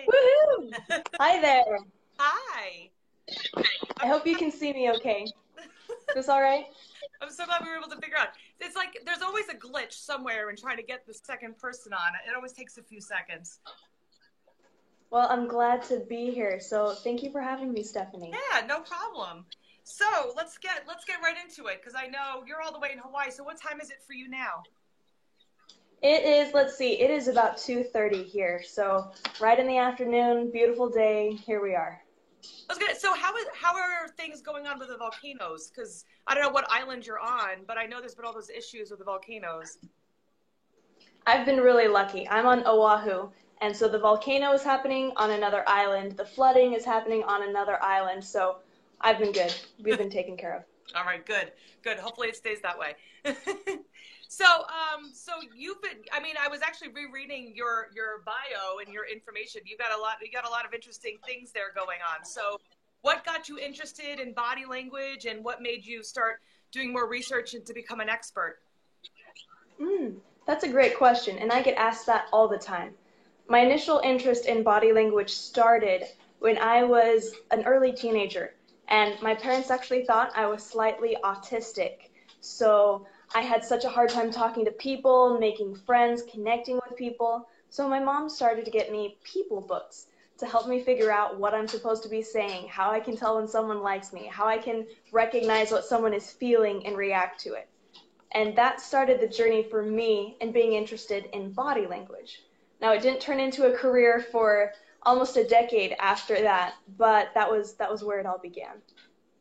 Woohoo! Hi there. Hi. I I'm, hope you can see me okay. Is this all right? I'm so glad we were able to figure out. It's like there's always a glitch somewhere in trying to get the second person on. It always takes a few seconds. Well, I'm glad to be here. So thank you for having me, Stephanie. Yeah, no problem. So let's get right into it because I know you're all the way in Hawaii. So what time is it for you now? It is, let's see, it is about 2:30 here. So right in the afternoon, beautiful day. Here we are. So how are things going on with the volcanoes? Because I don't know what island you're on, but I know there's been all those issues with the volcanoes. I've been really lucky. I'm on Oahu, and so the volcano is happening on another island. The flooding is happening on another island. So I've been good. We've been taken care of. All right, good, good. Hopefully it stays that way. So, so you've been. I mean, I was actually rereading your bio and your information. You got a lot. You got a lot of interesting things there going on. So, what got you interested in body language, and what made you start doing more research and to become an expert? That's a great question, and I get asked that all the time. My initial interest in body language started when I was an early teenager, and my parents actually thought I was slightly autistic. So I had such a hard time talking to people, making friends, connecting with people. So my mom started to get me people books to help me figure out what I'm supposed to be saying, how I can tell when someone likes me, how I can recognize what someone is feeling and react to it. And that started the journey for me in being interested in body language. Now, it didn't turn into a career for almost a decade after that, but that was where it all began.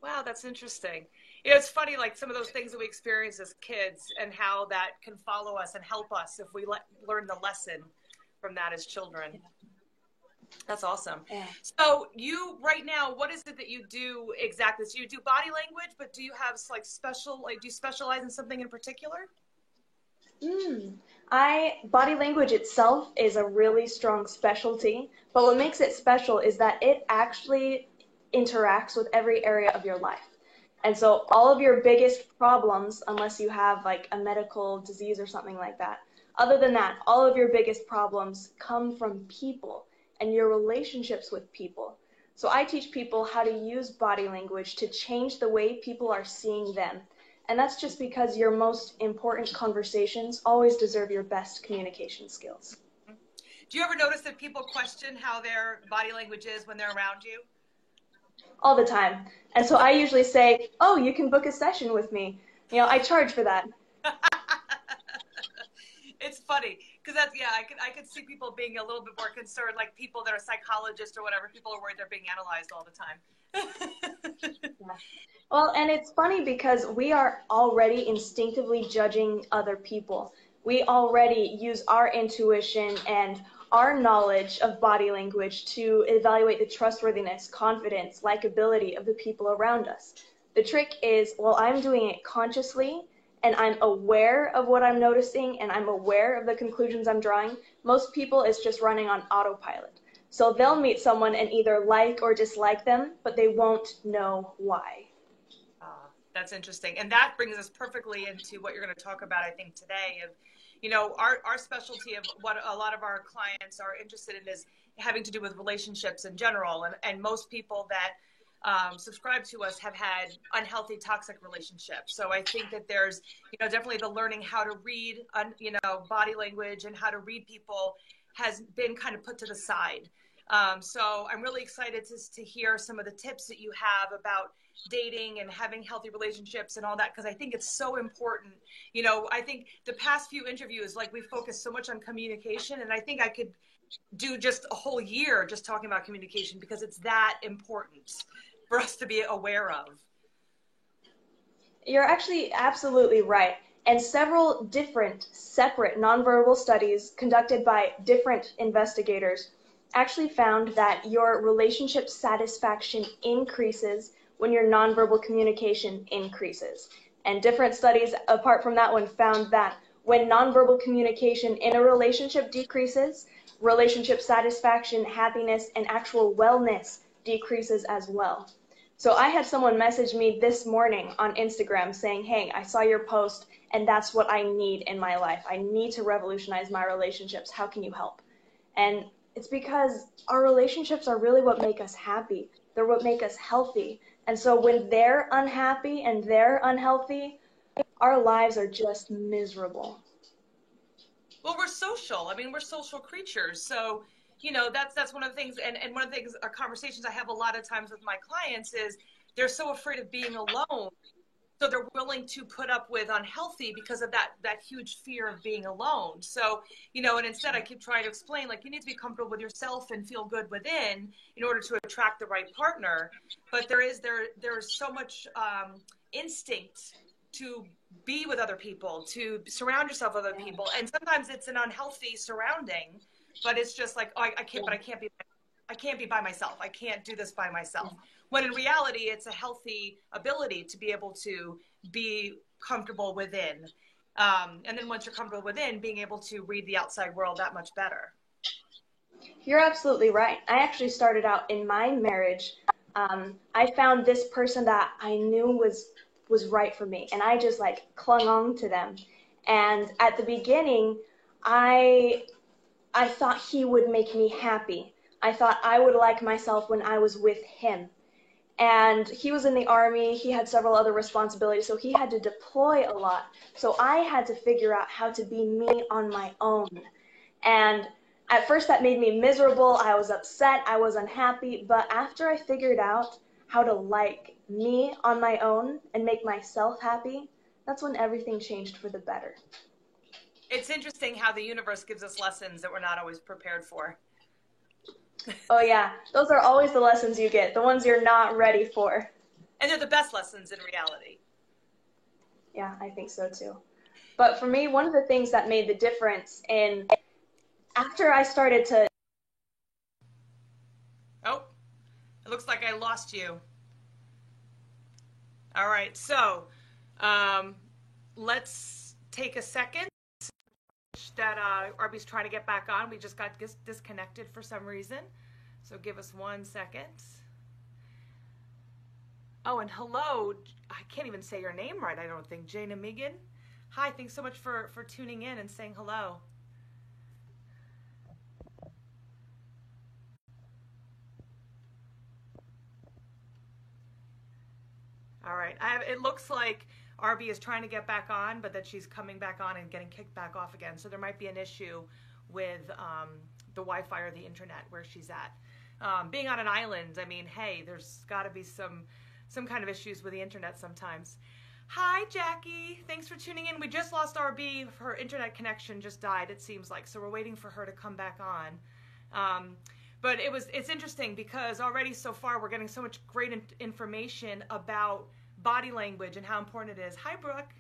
Wow, that's interesting. You know, it's funny, like some of those things that we experience as kids, and how that can follow us and help us if we learn the lesson from that as children. That's awesome. Yeah. So you right now, what is it that you do exactly? So you do body language, but do you have like do you specialize in something in particular? Mm. I Body language itself is a really strong specialty, but what makes it special is that it actually interacts with every area of your life. And so all of your biggest problems, unless you have like a medical disease or something like that, other than that, all of your biggest problems come from people and your relationships with people. So I teach people how to use body language to change the way people are seeing them. And that's just because your most important conversations always deserve your best communication skills. Do you ever notice that people question how their body language is when they're around you? All the time. And so I usually say, oh, you can book a session with me. I charge for that. It's funny because that's yeah, I could see people being a little bit more concerned, like people that are psychologists or whatever. People are worried they're being analyzed all the time. Well, and it's funny because we are already instinctively judging other people. We already use our intuition and our knowledge of body language to evaluate the trustworthiness, confidence, likability of the people around us. The trick is, well, I'm doing it consciously and I'm aware of what I'm noticing and I'm aware of the conclusions I'm drawing. Most people is just running on autopilot. So they'll meet someone and either like or dislike them, but they won't know why. That's interesting. And that brings us perfectly into what you're going to talk about, I think, today of, our specialty of what a lot of our clients are interested in is having to do with relationships in general. And most people that subscribe to us have had unhealthy, toxic relationships. So I think that there's, definitely the learning how to read, body language and how to read people has been kind of put to the side. So I'm really excited to hear some of the tips that you have about dating and having healthy relationships and all that, because I think it's so important. I think the past few interviews, like we focused so much on communication, and I think I could do just a whole year just talking about communication because it's that important for us to be aware of. You're actually absolutely right. And several different separate nonverbal studies conducted by different investigators actually found that your relationship satisfaction increases when your nonverbal communication increases. And different studies, apart from that one, found that when nonverbal communication in a relationship decreases, relationship satisfaction, happiness, and actual wellness decreases as well. So I had someone message me this morning on Instagram saying, hey, I saw your post and that's what I need in my life. I need to revolutionize my relationships. How can you help? And It's because our relationships are really what make us happy. They're what make us healthy. And so when they're unhappy and they're unhealthy, our lives are just miserable. Well, we're social. I mean, we're social creatures. So, that's one of the things. And one of the things, conversations I have a lot of times with my clients is they're so afraid of being alone. So they're willing to put up with unhealthy because of that huge fear of being alone. So, and instead I keep trying to explain, like, you need to be comfortable with yourself and feel good within in order to attract the right partner. But there's so much instinct to be with other people, to surround yourself with other people. And sometimes it's an unhealthy surrounding, but it's just like, oh, I can't be by myself. I can't do this by myself. When in reality, it's a healthy ability to be able to be comfortable within. And then once you're comfortable within, being able to read the outside world that much better. You're absolutely right. I actually started out in my marriage. I found this person that I knew was right for me, and I just like clung on to them. And at the beginning, I I thought he would make me happy. I thought I would like myself when I was with him. And he was in the army, he had several other responsibilities, so he had to deploy a lot. So I had to figure out how to be me on my own. And at first that made me miserable, I was upset, I was unhappy, but after I figured out how to like me on my own and make myself happy, that's when everything changed for the better. It's interesting how the universe gives us lessons that we're not always prepared for. Oh yeah, those are always the lessons you get, the ones you're not ready for. And they're the best lessons in reality. Yeah, I think so too. But for me, one of the things that made the difference in after I started to. Oh, it looks like I lost you. All right, so let's take a second. That Arby's trying to get back on. We just got disconnected for some reason. So give us 1 second. Oh, and hello. I can't even say your name right, I don't think. Jana Megan. Hi, thanks so much for tuning in and saying hello. All right. It looks like Arby is trying to get back on, but that she's coming back on and getting kicked back off again. So there might be an issue with the Wi-Fi or the internet where she's at. Being on an island, I mean, hey, there's got to be some kind of issues with the internet sometimes. Hi, Jackie. Thanks for tuning in. We just lost Arby. Her internet connection just died, it seems like. So we're waiting for her to come back on. But it's interesting because already so far we're getting so much great information about body language and how important it is. Hi, Brooke.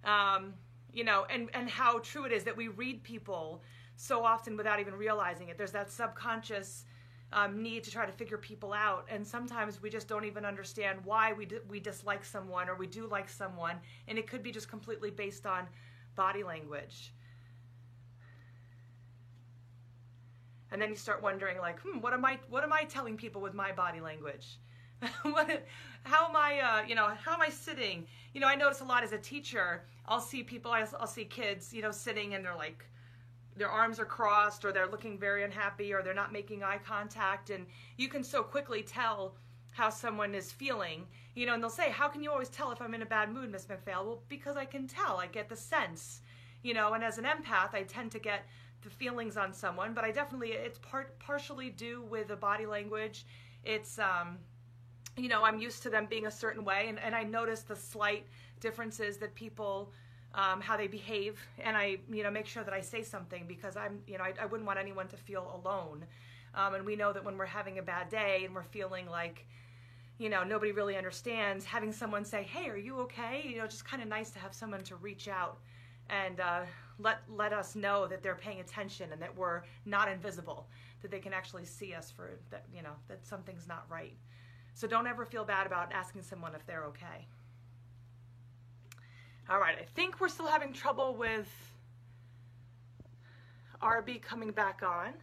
And how true it is that we read people so often without even realizing it. There's that subconscious need to try to figure people out, and sometimes we just don't even understand why we dislike someone or we do like someone, and it could be just completely based on body language. And then you start wondering, like, what am I telling people with my body language? How am I sitting? I notice a lot as a teacher. I'll see people, I'll see kids, sitting and they're like, their arms are crossed, or they're looking very unhappy, or they're not making eye contact, and you can so quickly tell how someone is feeling. And they'll say, "How can you always tell if I'm in a bad mood, Miss McPhail?" Well, because I can tell. I get the sense. And as an empath, I tend to get the feelings on someone, but it's partially due with the body language. It's I'm used to them being a certain way, and I notice the slight differences that people how they behave, and I make sure that I say something, because I wouldn't want anyone to feel alone. And we know that when we're having a bad day and we're feeling like nobody really understands, having someone say, "Hey, are you okay?" Just kind of nice to have someone to reach out and let us know that they're paying attention and that we're not invisible, that they can actually see us for that, that something's not right. So don't ever feel bad about asking someone if they're okay. All right, I think we're still having trouble with Arby coming back on.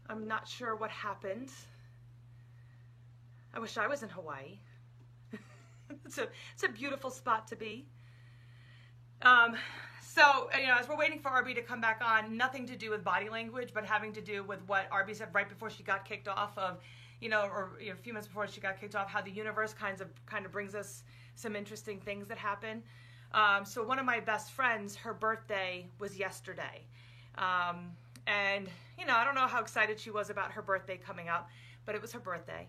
I'm not sure what happened. I wish I was in Hawaii. It's a beautiful spot to be. So, as we're waiting for RB to come back on, nothing to do with body language, but having to do with what RB said right before she got kicked off of, a few minutes before she got kicked off, how the universe kind of brings us some interesting things that happen. So one of my best friends, her birthday was yesterday. And, I don't know how excited she was about her birthday coming up, but it was her birthday.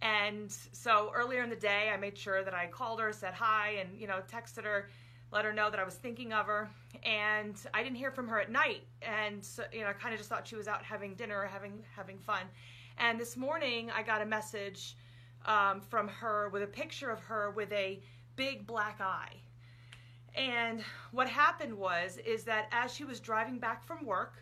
And so earlier in the day, I made sure that I called her, said hi, and, texted her, let her know that I was thinking of her. And I didn't hear from her at night. And, so, I kind of just thought she was out having dinner or having fun. And this morning, I got a message from her with a picture of her with a big black eye. And what happened is that as she was driving back from work,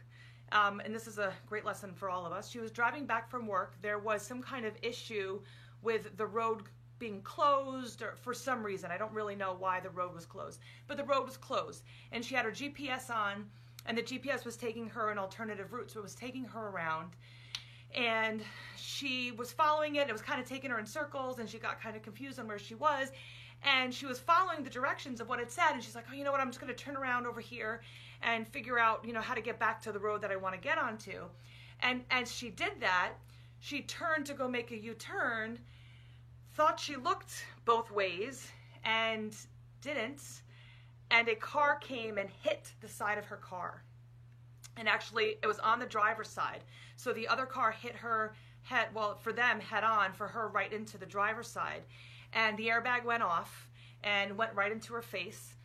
and this is a great lesson for all of us, she was driving back from work, there was some kind of issue with the road being closed or for some reason. I don't really know why the road was closed, but the road was closed. And she had her GPS on, and the GPS was taking her an alternative route, so it was taking her around. And she was following it. It was kind of taking her in circles, and she got kind of confused on where she was. And she was following the directions of what it said, and she's like, oh, you know what, I'm just going to turn around over here and figure out, how to get back to the road that I want to get onto. And as she did that, she turned to go make a U-turn, thought she looked both ways, and didn't. And a car came and hit the side of her car. And actually, it was on the driver's side. So the other car hit her head on, for her right into the driver's side. And the airbag went off and went right into her face.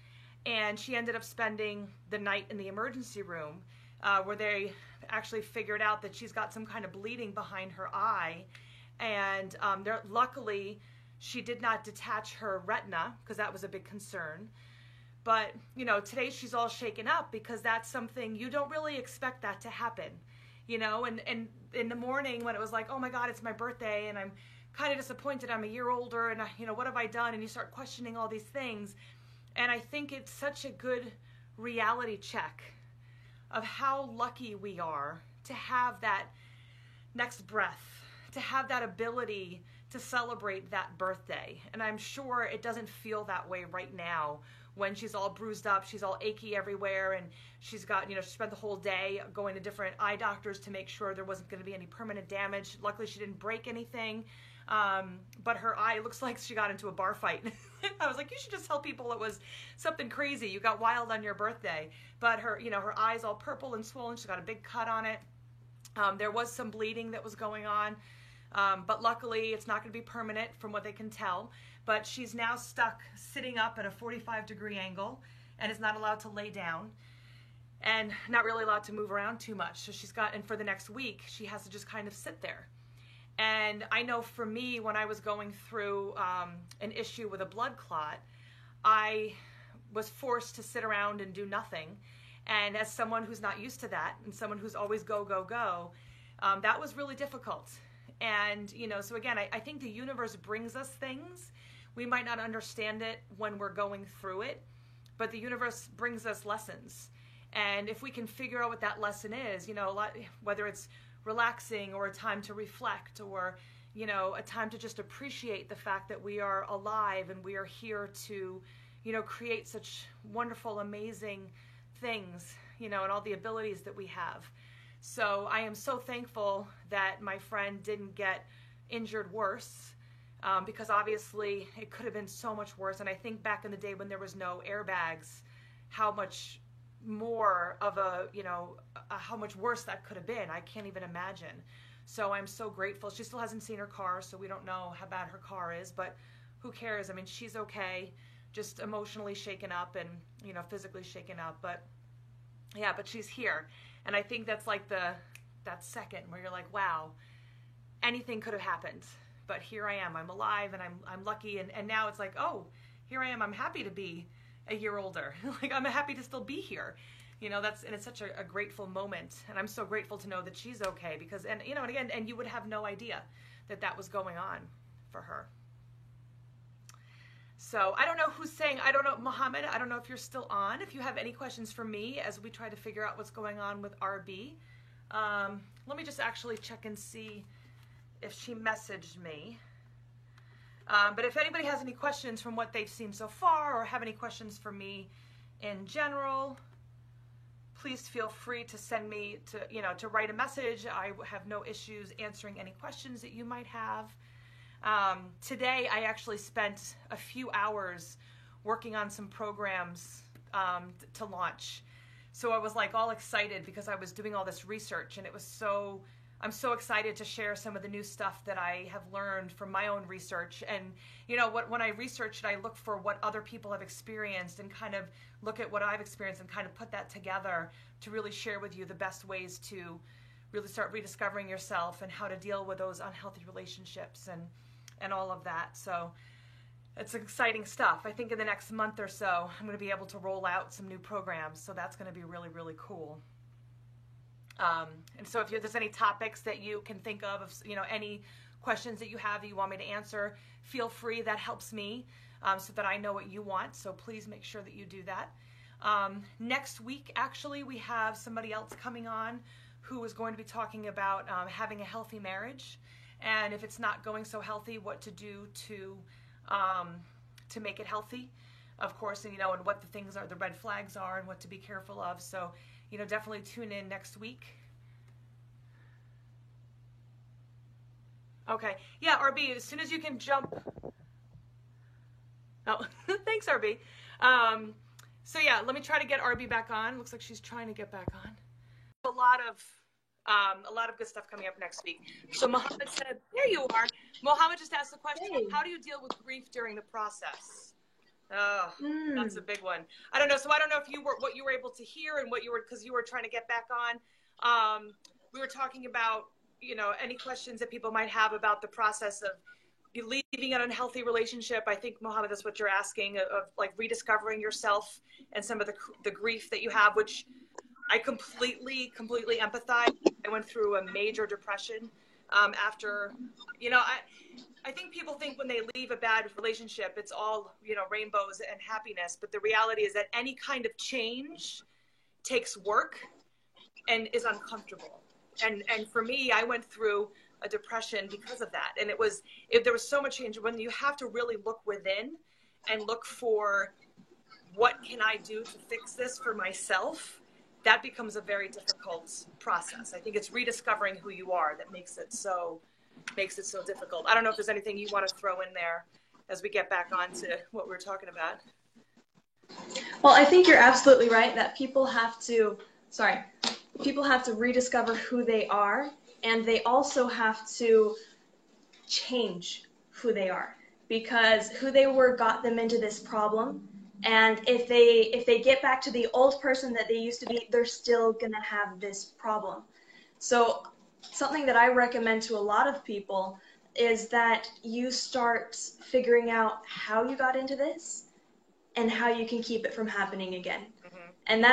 And she ended up spending the night in the emergency room, where they actually figured out that she's got some kind of bleeding behind her eye. And luckily, she did not detach her retina, because that was a big concern. But, today she's all shaken up, because that's something you don't really expect that to happen. And in the morning when it was like, oh my God, it's my birthday, and I'm kind of disappointed I'm a year older, and what have I done? And you start questioning all these things. And I think it's such a good reality check of how lucky we are to have that next breath, to have that ability to celebrate that birthday. And I'm sure it doesn't feel that way right now when she's all bruised up, she's all achy everywhere, and she's got, she spent the whole day going to different eye doctors to make sure there wasn't going to be any permanent damage. Luckily, she didn't break anything. But her eye looks like she got into a bar fight. I was like, you should just tell people it was something crazy. You got wild on your birthday. But her, her eye's all purple and swollen. She's got a big cut on it. There was some bleeding that was going on. But luckily, it's not going to be permanent from what they can tell. But she's now stuck sitting up at a 45-degree angle and is not allowed to lay down and not really allowed to move around too much. So and for the next week, she has to just kind of sit there. And I know for me, when I was going through an issue with a blood clot, I was forced to sit around and do nothing. And as someone who's not used to that, and someone who's always go, go, go, that was really difficult. And, so again, I think the universe brings us things. We might not understand it when we're going through it, but the universe brings us lessons. And if we can figure out what that lesson is, whether it's relaxing or a time to reflect or, a time to just appreciate the fact that we are alive and we are here to, create such wonderful, amazing things, and all the abilities that we have. So I am so thankful that my friend didn't get injured worse, because obviously it could have been so much worse. And I think back in the day when there was no airbags, how much more of how much worse that could have been. I can't even imagine. So I'm so grateful. She still hasn't seen her car, so we don't know how bad her car is, but who cares? I mean, she's okay, just emotionally shaken up and, physically shaken up, but yeah, but she's here. And I think that's like that second where you're like, wow, anything could have happened, but here I am, I'm alive, and I'm lucky. And now it's like, oh, here I am. I'm happy to be a year older. Like, I'm happy to still be here. And it's such a grateful moment. And I'm so grateful to know that she's okay because, and again, and you would have no idea that was going on for her. So I don't know who's saying, I don't know, Mohammed, I don't know if you're still on. If you have any questions for me as we try to figure out what's going on with RB. Let me just actually check and see if she messaged me. But if anybody has any questions from what they've seen so far or have any questions for me in general, please feel free to send me to write a message. I have no issues answering any questions that you might have. Today, I actually spent a few hours working on some programs to launch. So I was like all excited because I was doing all this research, and I'm so excited to share some of the new stuff that I have learned from my own research. And when I research it, I look for what other people have experienced and kind of look at what I've experienced and kind of put that together to really share with you the best ways to really start rediscovering yourself and how to deal with those unhealthy relationships and all of that. So it's exciting stuff. I think in the next month or so, I'm going to be able to roll out some new programs. So that's going to be really, really cool. And so if there's any topics that you can think of, any questions that you have that you want me to answer, feel free. That helps me so that I know what you want. So please make sure that you do that. Next week, actually, we have somebody else coming on who is going to be talking about having a healthy marriage. And if it's not going so healthy, what to do to make it healthy, of course, and what the things are, the red flags are, and what to be careful of. So, definitely tune in next week. Okay. Yeah, RB, as soon as you can jump. Oh, thanks, RB. So yeah, let me try to get RB back on. Looks like she's trying to get back on. A lot of good stuff coming up next week. So Mohammed said, there you are. Mohammed just asked the question, hey, how do you deal with grief during the process? Oh, that's a big one. I don't know. So I don't know if what you were able to hear and because you were trying to get back on. We were talking about, any questions that people might have about the process of leaving an unhealthy relationship. I think, Mohammed, that's what you're asking, of like rediscovering yourself and some of the grief that you have, which I completely empathize. I went through a major depression after, I think people think when they leave a bad relationship, it's all, rainbows and happiness. But the reality is that any kind of change takes work and is uncomfortable. And for me, I went through a depression because of that. And there was so much change when you have to really look within and look for what can I do to fix this for myself. That becomes a very difficult process. I think it's rediscovering who you are that makes it so difficult. I don't know if there's anything you want to throw in there as we get back on to what we're talking about. Well, I think you're absolutely right that people have to rediscover who they are, and they also have to change who they are, because who they were got them into this problem. And if they get back to the old person that they used to be, they're still gonna have this problem. So something that I recommend to a lot of people is that you start figuring out how you got into this and how you can keep it from happening again. Mm-hmm. And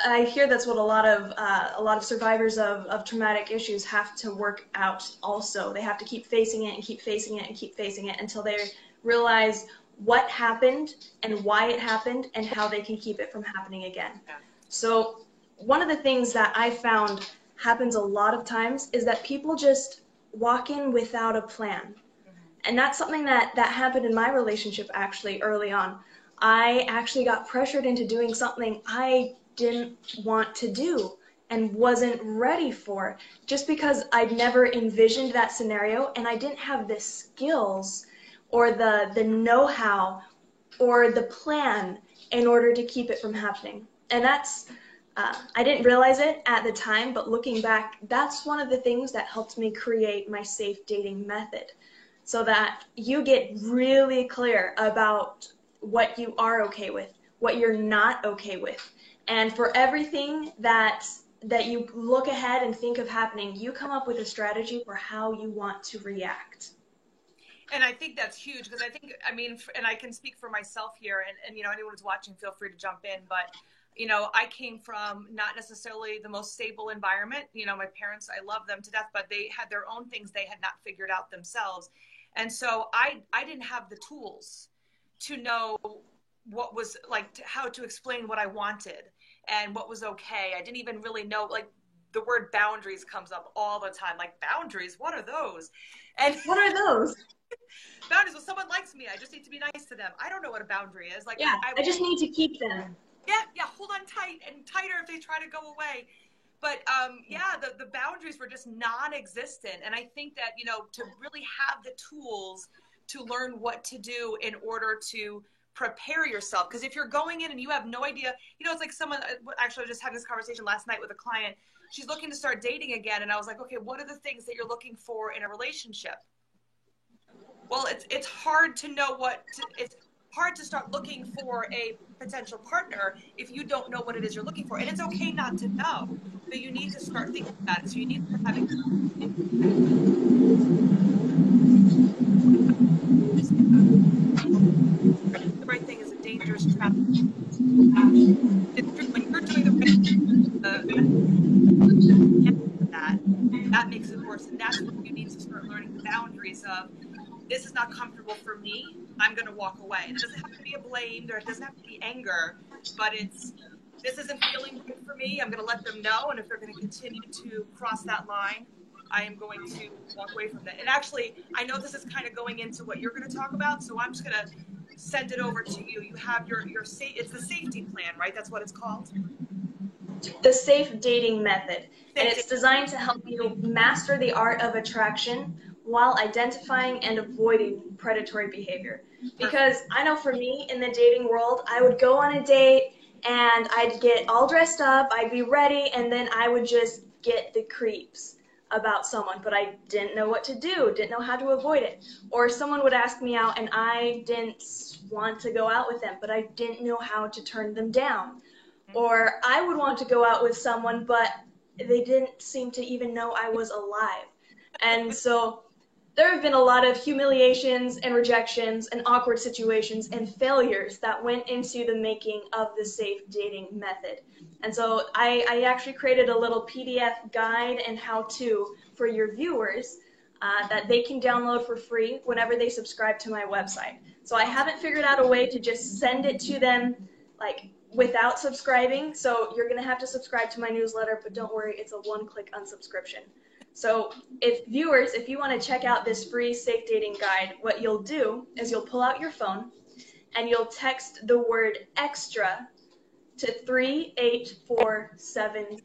I hear that's what a lot of survivors of traumatic issues have to work out also. They have to keep facing it and keep facing it and keep facing it until they realize what happened and why it happened and how they can keep it from happening again. Yeah. So one of the things that I found happens a lot of times is that people just walk in without a plan. Mm-hmm. And that's something that happened in my relationship actually early on. I actually got pressured into doing something I didn't want to do and wasn't ready for, just because I'd never envisioned that scenario and I didn't have the skills or the know-how or the plan in order to keep it from happening. And that's, I didn't realize it at the time, but looking back, that's one of the things that helped me create my safe dating method, so that you get really clear about what you are okay with, what you're not okay with. And for everything that you look ahead and think of happening, you come up with a strategy for how you want to react. And I think that's huge, because and I can speak for myself here, and anyone who's watching, feel free to jump in, but I came from not necessarily the most stable environment. My parents, I love them to death, but they had their own things they had not figured out themselves. And so I didn't have the tools to know what was like, how to explain what I wanted and what was okay. I didn't even really know, like, the word boundaries comes up all the time. Like, boundaries, what are those? And what are those? Boundaries, well, someone likes me, I just need to be nice to them. I don't know what a boundary is. Like, yeah, I just need to keep them. yeah, hold on tight and tighter if they try to go away. But yeah, the boundaries were just non-existent. And I think that, you know, to really have the tools to learn what to do in order to prepare yourself. Because if you're going in and you have no idea, you know, it's like someone, actually, I was just having this conversation last night with a client. She's looking to start dating again. And I was like, okay, what are the things that you're looking for in a relationship? Well, it's hard to know it's hard to start looking for a potential partner if you don't know what it is you're looking for. And it's okay not to know, but you need to start thinking about it. So you need to start having the right thing is a dangerous trap. It's true. When you're doing the right that, that makes it worse. And that's where you need to start learning the boundaries of, this is not comfortable for me, I'm going to walk away. And it doesn't have to be a blame, or it doesn't have to be anger, but it's, this isn't feeling good for me, I'm going to let them know. And if they're going to continue to cross that line, I am going to walk away from that. And actually, I know this is kind of going into what you're going to talk about, so I'm just going to send it over to you. You have your it's the safety plan, right? That's what it's called? The Safe Dating Method. And it's designed to help you master the art of attraction while identifying and avoiding predatory behavior. Because I know for me in the dating world, I would go on a date and I'd get all dressed up, I'd be ready, and then I would just get the creeps about someone, but I didn't know what to do, didn't know how to avoid it. Or someone would ask me out and I didn't want to go out with them, but I didn't know how to turn them down. Or I would want to go out with someone, but they didn't seem to even know I was alive. And so there have been a lot of humiliations and rejections and awkward situations and failures that went into the making of the Safe Dating Method. And so I actually created a little PDF guide and how-to for your viewers that they can download for free whenever they subscribe to my website. So I haven't figured out a way to just send it to them like without subscribing, so you're going to have to subscribe to my newsletter, but don't worry, it's a one-click unsubscription. So if you want to check out this free safe dating guide, what you'll do is you'll pull out your phone and you'll text the word extra to 38470.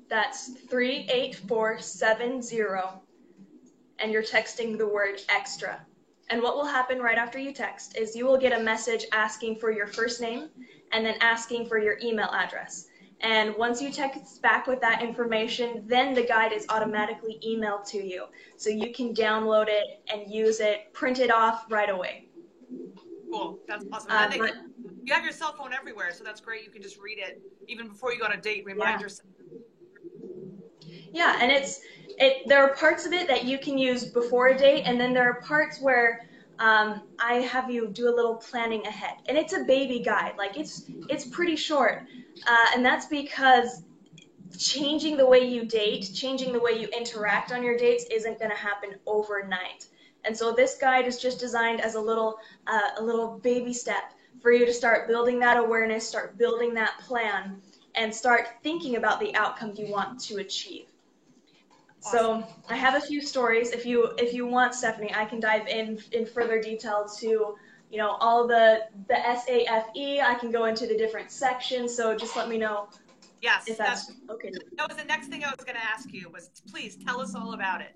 That's 38470, and you're texting the word extra. And what will happen right after you text is you will get a message asking for your first name and then asking for your email address. And once you text back with that information, then the guide is automatically emailed to you. So you can download it and use it, print it off right away. Cool. That's awesome. You have your cell phone everywhere, so that's great. You can just read it even before you go on a date. Remind yourself. Yeah, and there are parts of it that you can use before a date, and then there are parts where I have you do a little planning ahead. And it's a baby guide. Like, it's pretty short. And that's because changing the way you date, changing the way you interact on your dates isn't going to happen overnight. And so this guide is just designed as a little baby step for you to start building that awareness, start building that plan, and start thinking about the outcome you want to achieve. So I have a few stories. If you want, Stephanie, I can dive in further detail to, you know, all the SAFE. I can go into the different sections. So just let me know. Yes, if that's okay. That was the next thing I was going to ask you was, please tell us all about it.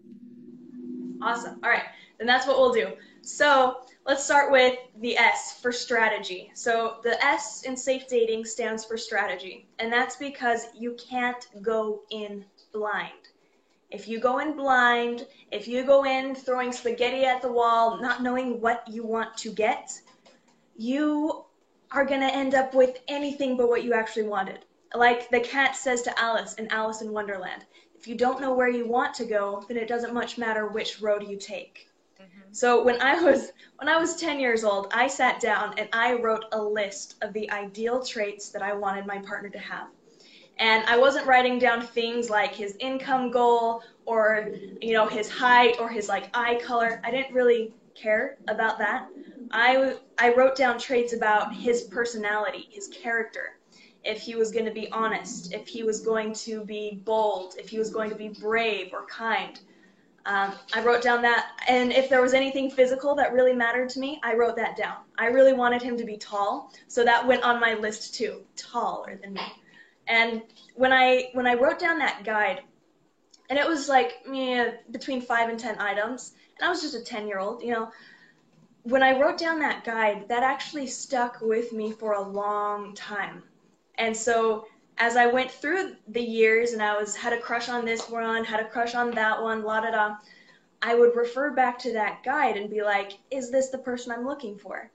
Awesome. All right, then that's what we'll do. So let's start with the S for strategy. So the S in safe dating stands for strategy, and that's because you can't go in blind. If you go in blind, if you go in throwing spaghetti at the wall, not knowing what you want to get, you are going to end up with anything but what you actually wanted. Like the cat says to Alice in Alice in Wonderland, if you don't know where you want to go, then it doesn't much matter which road you take. So when I was 10 years old, I sat down and I wrote a list of the ideal traits that I wanted my partner to have. And I wasn't writing down things like his income goal or, you know, his height or his like eye color. I didn't really care about that. I wrote down traits about his personality, his character. If he was going to be honest, if he was going to be bold, if he was going to be brave or kind. I wrote down that, and if there was anything physical that really mattered to me, I wrote that down. I really wanted him to be tall, so that went on my list too, taller than me. And when I wrote down that guide, and it was like between 5 and 10 items, and I was just a 10-year-old, you know. When I wrote down that guide, that actually stuck with me for a long time. And so as I went through the years and had a crush on this one, had a crush on that one, la da da, I would refer back to that guide and be like, is this the person I'm looking for?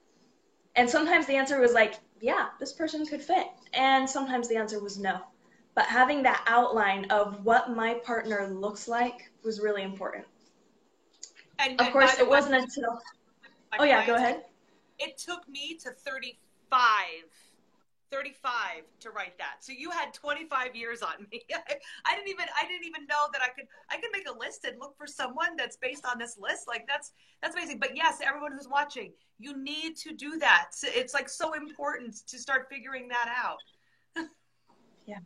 And sometimes the answer was like, yeah, this person could fit. And sometimes the answer was no. But having that outline of what my partner looks like was really important. Of course, it wasn't until... Oh yeah, go ahead. It took me to 35 to write that. So you had 25 years on me. I didn't even know that I could make a list and look for someone that's based on this list. Like that's amazing. But yes, everyone who's watching, you need to do that. It's like so important to start figuring that out. Yeah.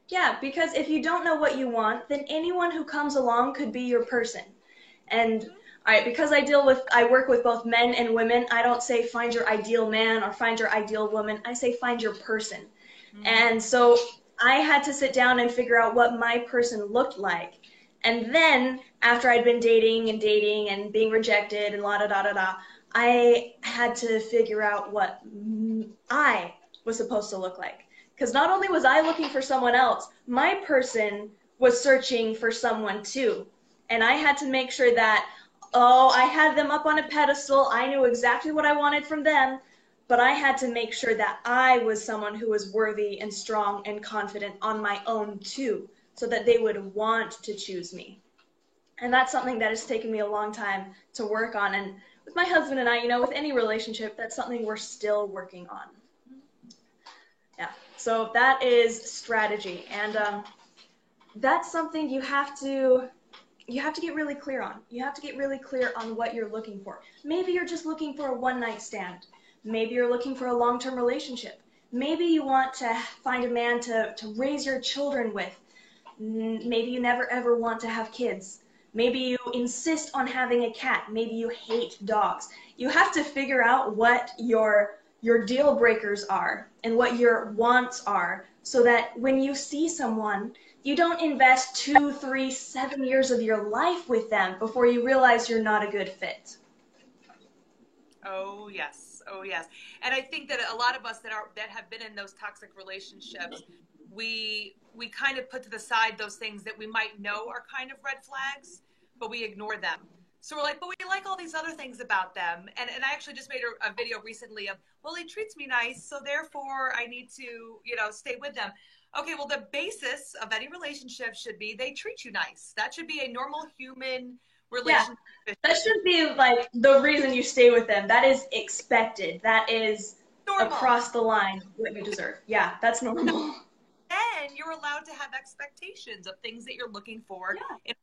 Yeah, because if you don't know what you want, then anyone who comes along could be your person. And all right, because I work with both men and women, I don't say find your ideal man or find your ideal woman. I say find your person. Mm-hmm. And so I had to sit down and figure out what my person looked like. And then after I'd been dating and being rejected and la da da da da, I had to figure out what I was supposed to look like. Because not only was I looking for someone else, my person was searching for someone too. And I had to make sure that, I had them up on a pedestal. I knew exactly what I wanted from them, but I had to make sure that I was someone who was worthy and strong and confident on my own too, so that they would want to choose me. And that's something that has taken me a long time to work on. And with my husband and I, with any relationship, that's something we're still working on. Yeah, so that is strategy. And that's something you have to get really clear on. You have to get really clear on what you're looking for. Maybe you're just looking for a one-night stand. Maybe you're looking for a long-term relationship. Maybe you want to find a man to raise your children with. Maybe you never ever want to have kids. Maybe you insist on having a cat. Maybe you hate dogs. You have to figure out what your deal breakers are and what your wants are, so that when you see someone, you don't invest 2, 3, 7 years of your life with them before you realize you're not a good fit. Oh yes, oh yes. And I think that a lot of us that have been in those toxic relationships, we kind of put to the side those things that we might know are kind of red flags, but we ignore them. So we're like, but we like all these other things about them. And I actually just made a video recently of, well, he treats me nice, so therefore I need to, stay with them. Okay, well, the basis of any relationship should be they treat you nice. That should be a normal human relationship. Yeah, that should be like the reason you stay with them. That is expected. That is normal. Across the line what you deserve. Yeah, that's normal. And you're allowed to have expectations of things that you're looking for. Yeah.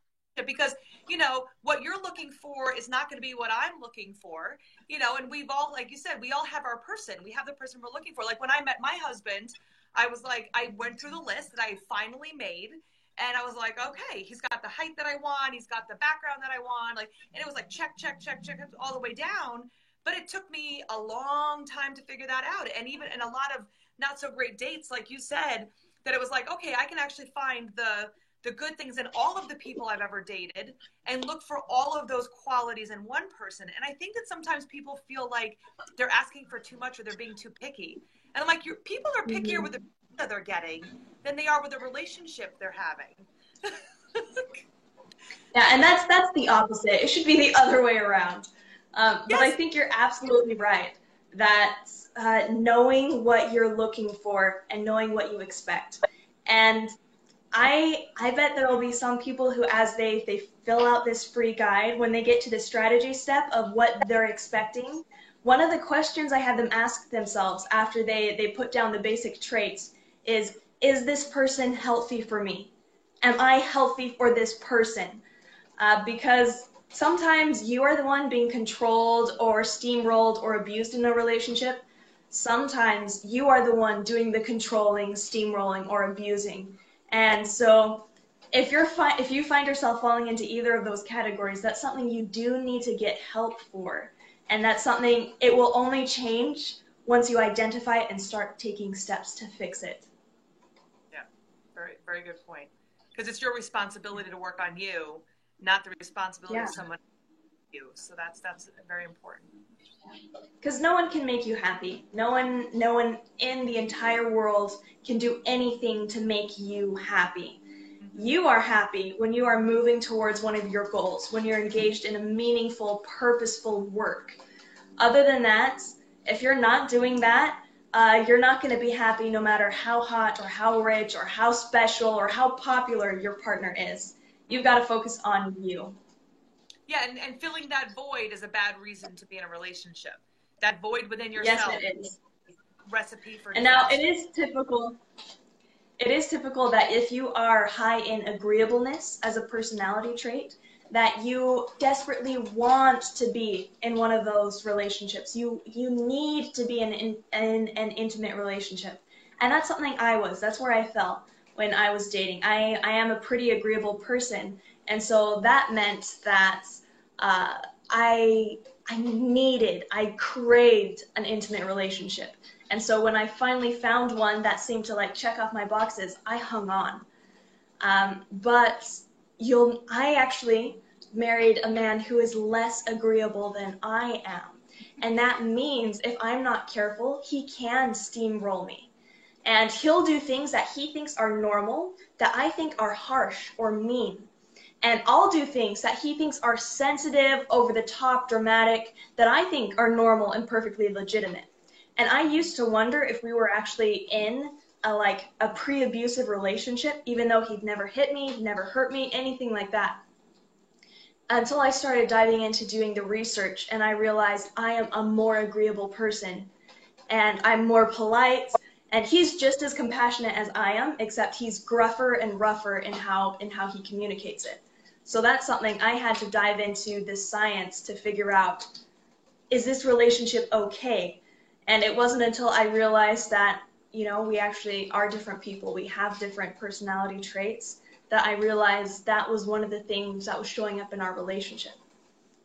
Because, what you're looking for is not going to be what I'm looking for, and we've all, like you said, we all have our person. We have the person we're looking for. Like when I met my husband, I was like, I went through the list that I finally made, and I was like, okay, he's got the height that I want. He's got the background that I want. And it was like, check, check, check, check all the way down. But it took me a long time to figure that out. And even in a lot of not so great dates, like you said, that it was like, okay, I can actually find the good things in all of the people I've ever dated and look for all of those qualities in one person. And I think that sometimes people feel like they're asking for too much or they're being too picky. And I'm like, people are pickier with the that they're getting than they are with the relationship they're having. Yeah, and that's the opposite. It should be the other way around. But yes. I think you're absolutely right that knowing what you're looking for and knowing what you expect. And I bet there will be some people who, as they fill out this free guide, when they get to the strategy step of what they're expecting, one of the questions I had them ask themselves after they put down the basic traits is this person healthy for me? Am I healthy for this person? Because sometimes you are the one being controlled or steamrolled or abused in a relationship. Sometimes you are the one doing the controlling, steamrolling, or abusing. And so if you find yourself falling into either of those categories, that's something you do need to get help for. And that's something, it will only change once you identify it and start taking steps to fix it. Yeah, very, very good point. Because it's your responsibility to work on you, not the responsibility of someone else. So that's very important. Because no one can make you happy. No one in the entire world can do anything to make you happy. You are happy when you are moving towards one of your goals, when you're engaged in a meaningful, purposeful work. Other than that, if you're not doing that, you're not going to be happy no matter how hot or how rich or how special or how popular your partner is. You've got to focus on you. Yeah, and filling that void is a bad reason to be in a relationship. That void within yourself. Yes, it is. Recipe for disaster. And now it is typical that if you are high in agreeableness as a personality trait, that you desperately want to be in one of those relationships. You need to be in an intimate relationship. And that's something that's where I fell when I was dating. I am a pretty agreeable person, and so that meant that I craved an intimate relationship. And so when I finally found one that seemed to like check off my boxes, I hung on. But I actually married a man who is less agreeable than I am. And that means if I'm not careful, he can steamroll me. And he'll do things that he thinks are normal, that I think are harsh or mean. And I'll do things that he thinks are sensitive, over the top, dramatic, that I think are normal and perfectly legitimate. And I used to wonder if we were actually in a pre-abusive relationship, even though he'd never hit me, never hurt me, anything like that. Until I started diving into doing the research, and I realized I am a more agreeable person, and I'm more polite, and he's just as compassionate as I am, except he's gruffer and rougher in how he communicates it. So that's something I had to dive into this science to figure out, is this relationship okay? And it wasn't until I realized that, we actually are different people. We have different personality traits, that I realized that was one of the things that was showing up in our relationship.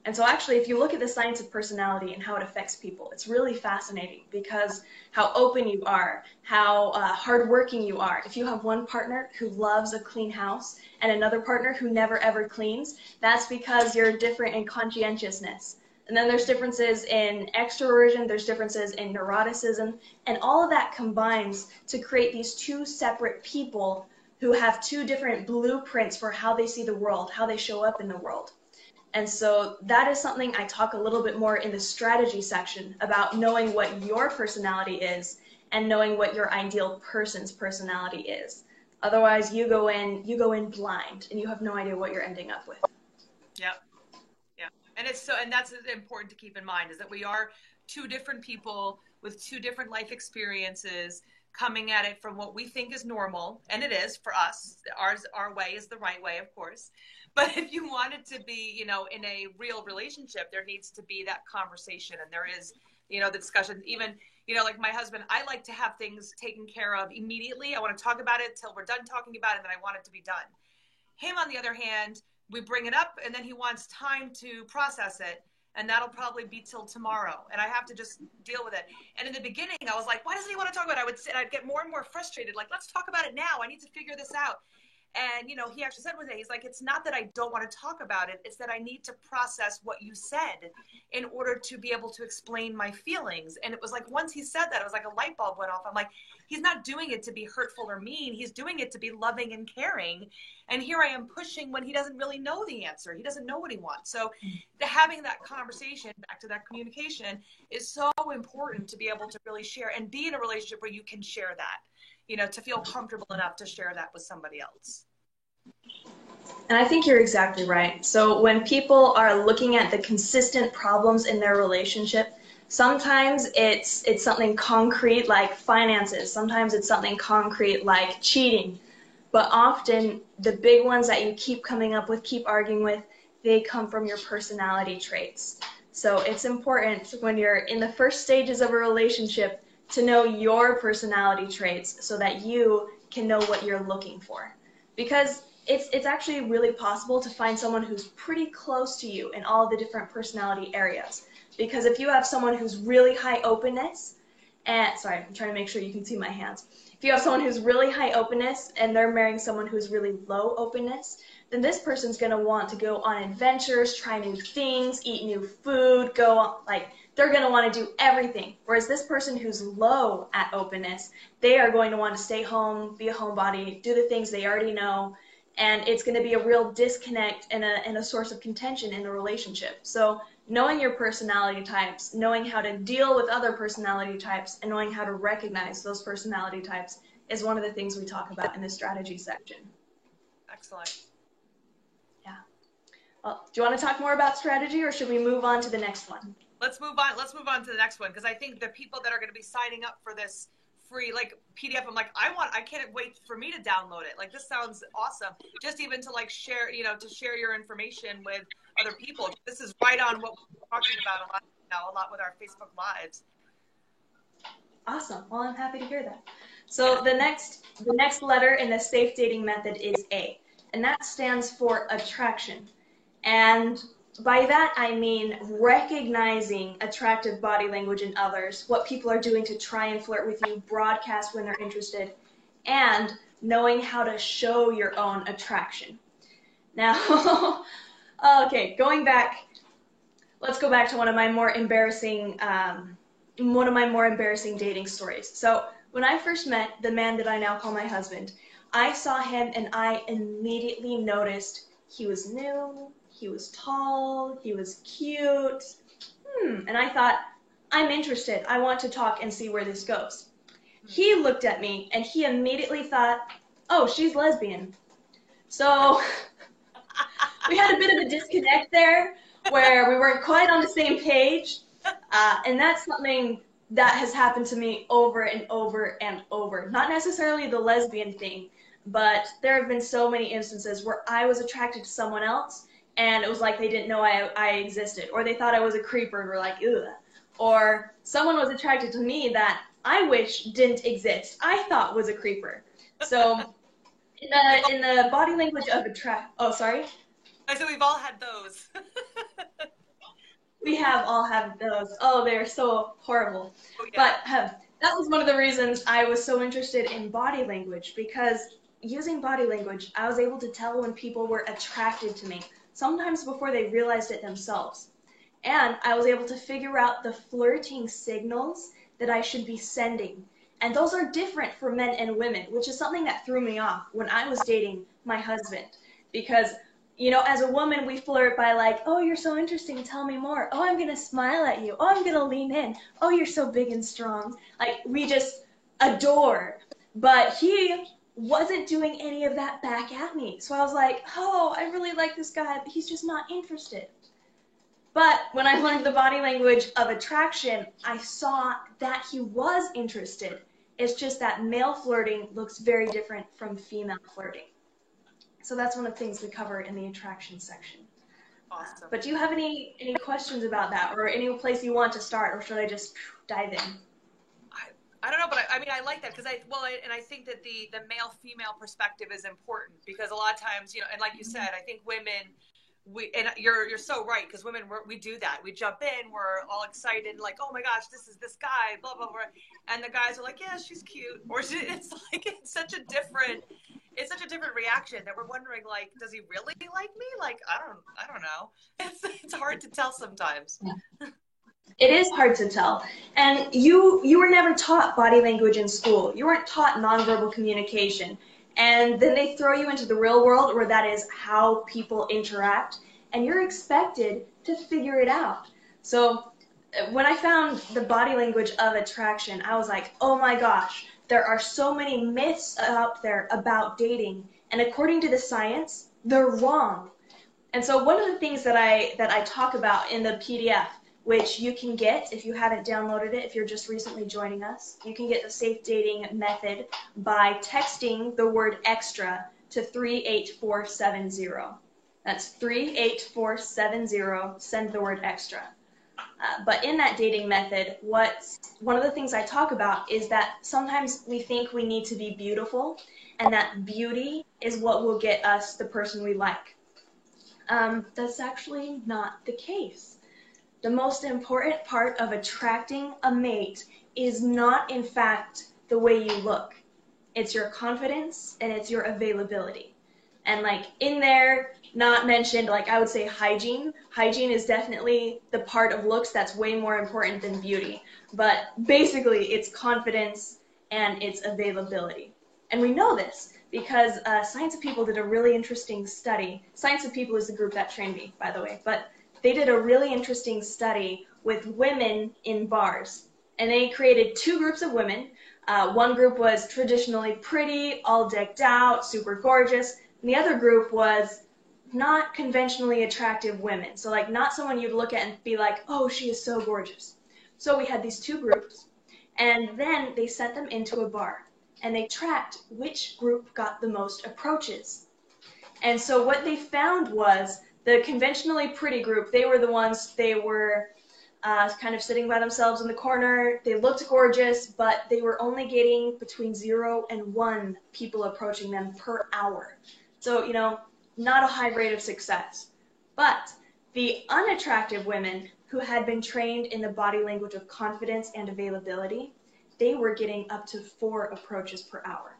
And so actually, if you look at the science of personality and how it affects people, it's really fascinating, because how open you are, how hardworking you are. If you have one partner who loves a clean house and another partner who never ever cleans, that's because you're different in conscientiousness. And then there's differences in extroversion, there's differences in neuroticism, and all of that combines to create these two separate people who have two different blueprints for how they see the world, how they show up in the world. And so that is something I talk a little bit more in the strategy section about, knowing what your personality is and knowing what your ideal person's personality is. Otherwise, you go in blind and you have no idea what you're ending up with. Yep. And that's important to keep in mind, is that we are two different people with two different life experiences, coming at it from what we think is normal, and it is for us. Our way is the right way, of course. But if you want it to be, in a real relationship, there needs to be that conversation, and there is, the discussion. Even, like my husband, I like to have things taken care of immediately. I want to talk about it till we're done talking about it, and then I want it to be done. Him, on the other hand, we bring it up, and then he wants time to process it, and that'll probably be till tomorrow, and I have to just deal with it. And in the beginning, I was like, why doesn't he want to talk about it? I'd get more and more frustrated, like, let's talk about it now. I need to figure this out. And, he actually said one day, he's like, it's not that I don't want to talk about it. It's that I need to process what you said in order to be able to explain my feelings. And it was like, once he said that, it was like a light bulb went off. I'm like, he's not doing it to be hurtful or mean. He's doing it to be loving and caring. And here I am pushing when he doesn't really know the answer. He doesn't know what he wants. So having that conversation, back to that communication, is so important to be able to really share and be in a relationship where you can share that. To feel comfortable enough to share that with somebody else. And I think you're exactly right. So when people are looking at the consistent problems in their relationship, sometimes it's something concrete like finances. Sometimes it's something concrete like cheating. But often the big ones that you keep coming up with, keep arguing with, they come from your personality traits. So it's important when you're in the first stages of a relationship to know your personality traits so that you can know what you're looking for. Because it's actually really possible to find someone who's pretty close to you in all the different personality areas. Because if you have someone who's really high openness, and sorry, I'm trying to make sure you can see my hands. If you have someone who's really high openness and they're marrying someone who's really low openness, then this person's going to want to go on adventures, try new things, eat new food, go on, like, they're going to want to do everything. Whereas this person who's low at openness, they are going to want to stay home, be a homebody, do the things they already know, and it's going to be a real disconnect and a source of contention in the relationship. So knowing your personality types, knowing how to deal with other personality types, and knowing how to recognize those personality types is one of the things we talk about in the strategy section. Excellent. Yeah. Well, do you want to talk more about strategy, or should we move on to the next one? Let's move on. Let's move on to the next one, because I think the people that are going to be signing up for this free like PDF, I'm like, I can't wait for me to download it. Like, this sounds awesome. Just even to like share, you know, to share your information with other people. This is right on what we're talking about a lot now, a lot with our Facebook Lives. Awesome. Well, I'm happy to hear that. So the next letter in the safe dating method is A, and that stands for attraction. And by that, I mean recognizing attractive body language in others, what people are doing to try and flirt with you, broadcast when they're interested, and knowing how to show your own attraction. Now, okay, let's go back to one of my more embarrassing dating stories. So when I first met the man that I now call my husband, I saw him and I immediately noticed he was new, he was tall, he was cute, and I thought, I'm interested. I want to talk and see where this goes. He looked at me and he immediately thought, oh, she's lesbian. So we had a bit of a disconnect there where we weren't quite on the same page, and that's something that has happened to me over and over and over. Not necessarily the lesbian thing, but there have been so many instances where I was attracted to someone else and it was like they didn't know I existed, or they thought I was a creeper and were like, ugh. Or someone was attracted to me that I wish didn't exist, I thought was a creeper. So in the body language of oh, sorry? I said we've all had those. We have all had those. Oh, they're so horrible. Oh, yeah. But that was one of the reasons I was so interested in body language, because using body language, I was able to tell when people were attracted to me, sometimes before they realized it themselves. And I was able to figure out the flirting signals that I should be sending. And those are different for men and women, which is something that threw me off when I was dating my husband. Because, you know, as a woman, we flirt by like, oh, you're so interesting, tell me more. Oh, I'm going to smile at you. Oh, I'm going to lean in. Oh, you're so big and strong. Like, we just adore. But he wasn't doing any of that back at me. So I was like, oh, I really like this guy, but he's just not interested. But when I learned the body language of attraction, I saw that he was interested. It's just that male flirting looks very different from female flirting. So that's one of the things we cover in the attraction section. Awesome. But do you have any questions about that, or any place you want to start, or should I just dive in? I don't know, but I mean, I like that because I think that the male-female perspective is important, because a lot of times, you know, and like you said, I think women, and you're so right, because women, we do that. We jump in, we're all excited, like, oh my gosh, this is this guy, blah, blah, blah. And the guys are like, yeah, she's cute. Or it's like, it's such a different reaction that we're wondering, like, does he really like me? Like, I don't know. It's hard to tell sometimes. Yeah. It is hard to tell. And you were never taught body language in school. You weren't taught nonverbal communication. And then they throw you into the real world where that is how people interact, and you're expected to figure it out. So when I found the body language of attraction, I was like, oh my gosh, there are so many myths out there about dating, and according to the science, they're wrong. And so one of the things that I talk about in the PDF, which you can get if you haven't downloaded it, if you're just recently joining us, you can get the Safe Dating Method by texting the word extra to 38470. That's 38470, send the word extra. But in that dating method, one of the things I talk about is that sometimes we think we need to be beautiful, and that beauty is what will get us the person we like. That's actually not the case. The most important part of attracting a mate is not, in fact, the way you look. It's your confidence and it's your availability. And like in there, not mentioned, like I would say hygiene. Hygiene is definitely the part of looks that's way more important than beauty. But basically, it's confidence and it's availability. And we know this because Science of People did a really interesting study. Science of People is the group that trained me, by the way. But they did a really interesting study with women in bars. And they created two groups of women. One group was traditionally pretty, all decked out, super gorgeous. And the other group was not conventionally attractive women. So like not someone you'd look at and be like, oh, she is so gorgeous. So we had these two groups. And then they sent them into a bar. And they tracked which group got the most approaches. And so what they found was the conventionally pretty group, they were the ones, they were kind of sitting by themselves in the corner. They looked gorgeous, but they were only getting between 0 and 1 people approaching them per hour. So, you know, not a high rate of success. But the unattractive women who had been trained in the body language of confidence and availability, they were getting up to 4 approaches per hour.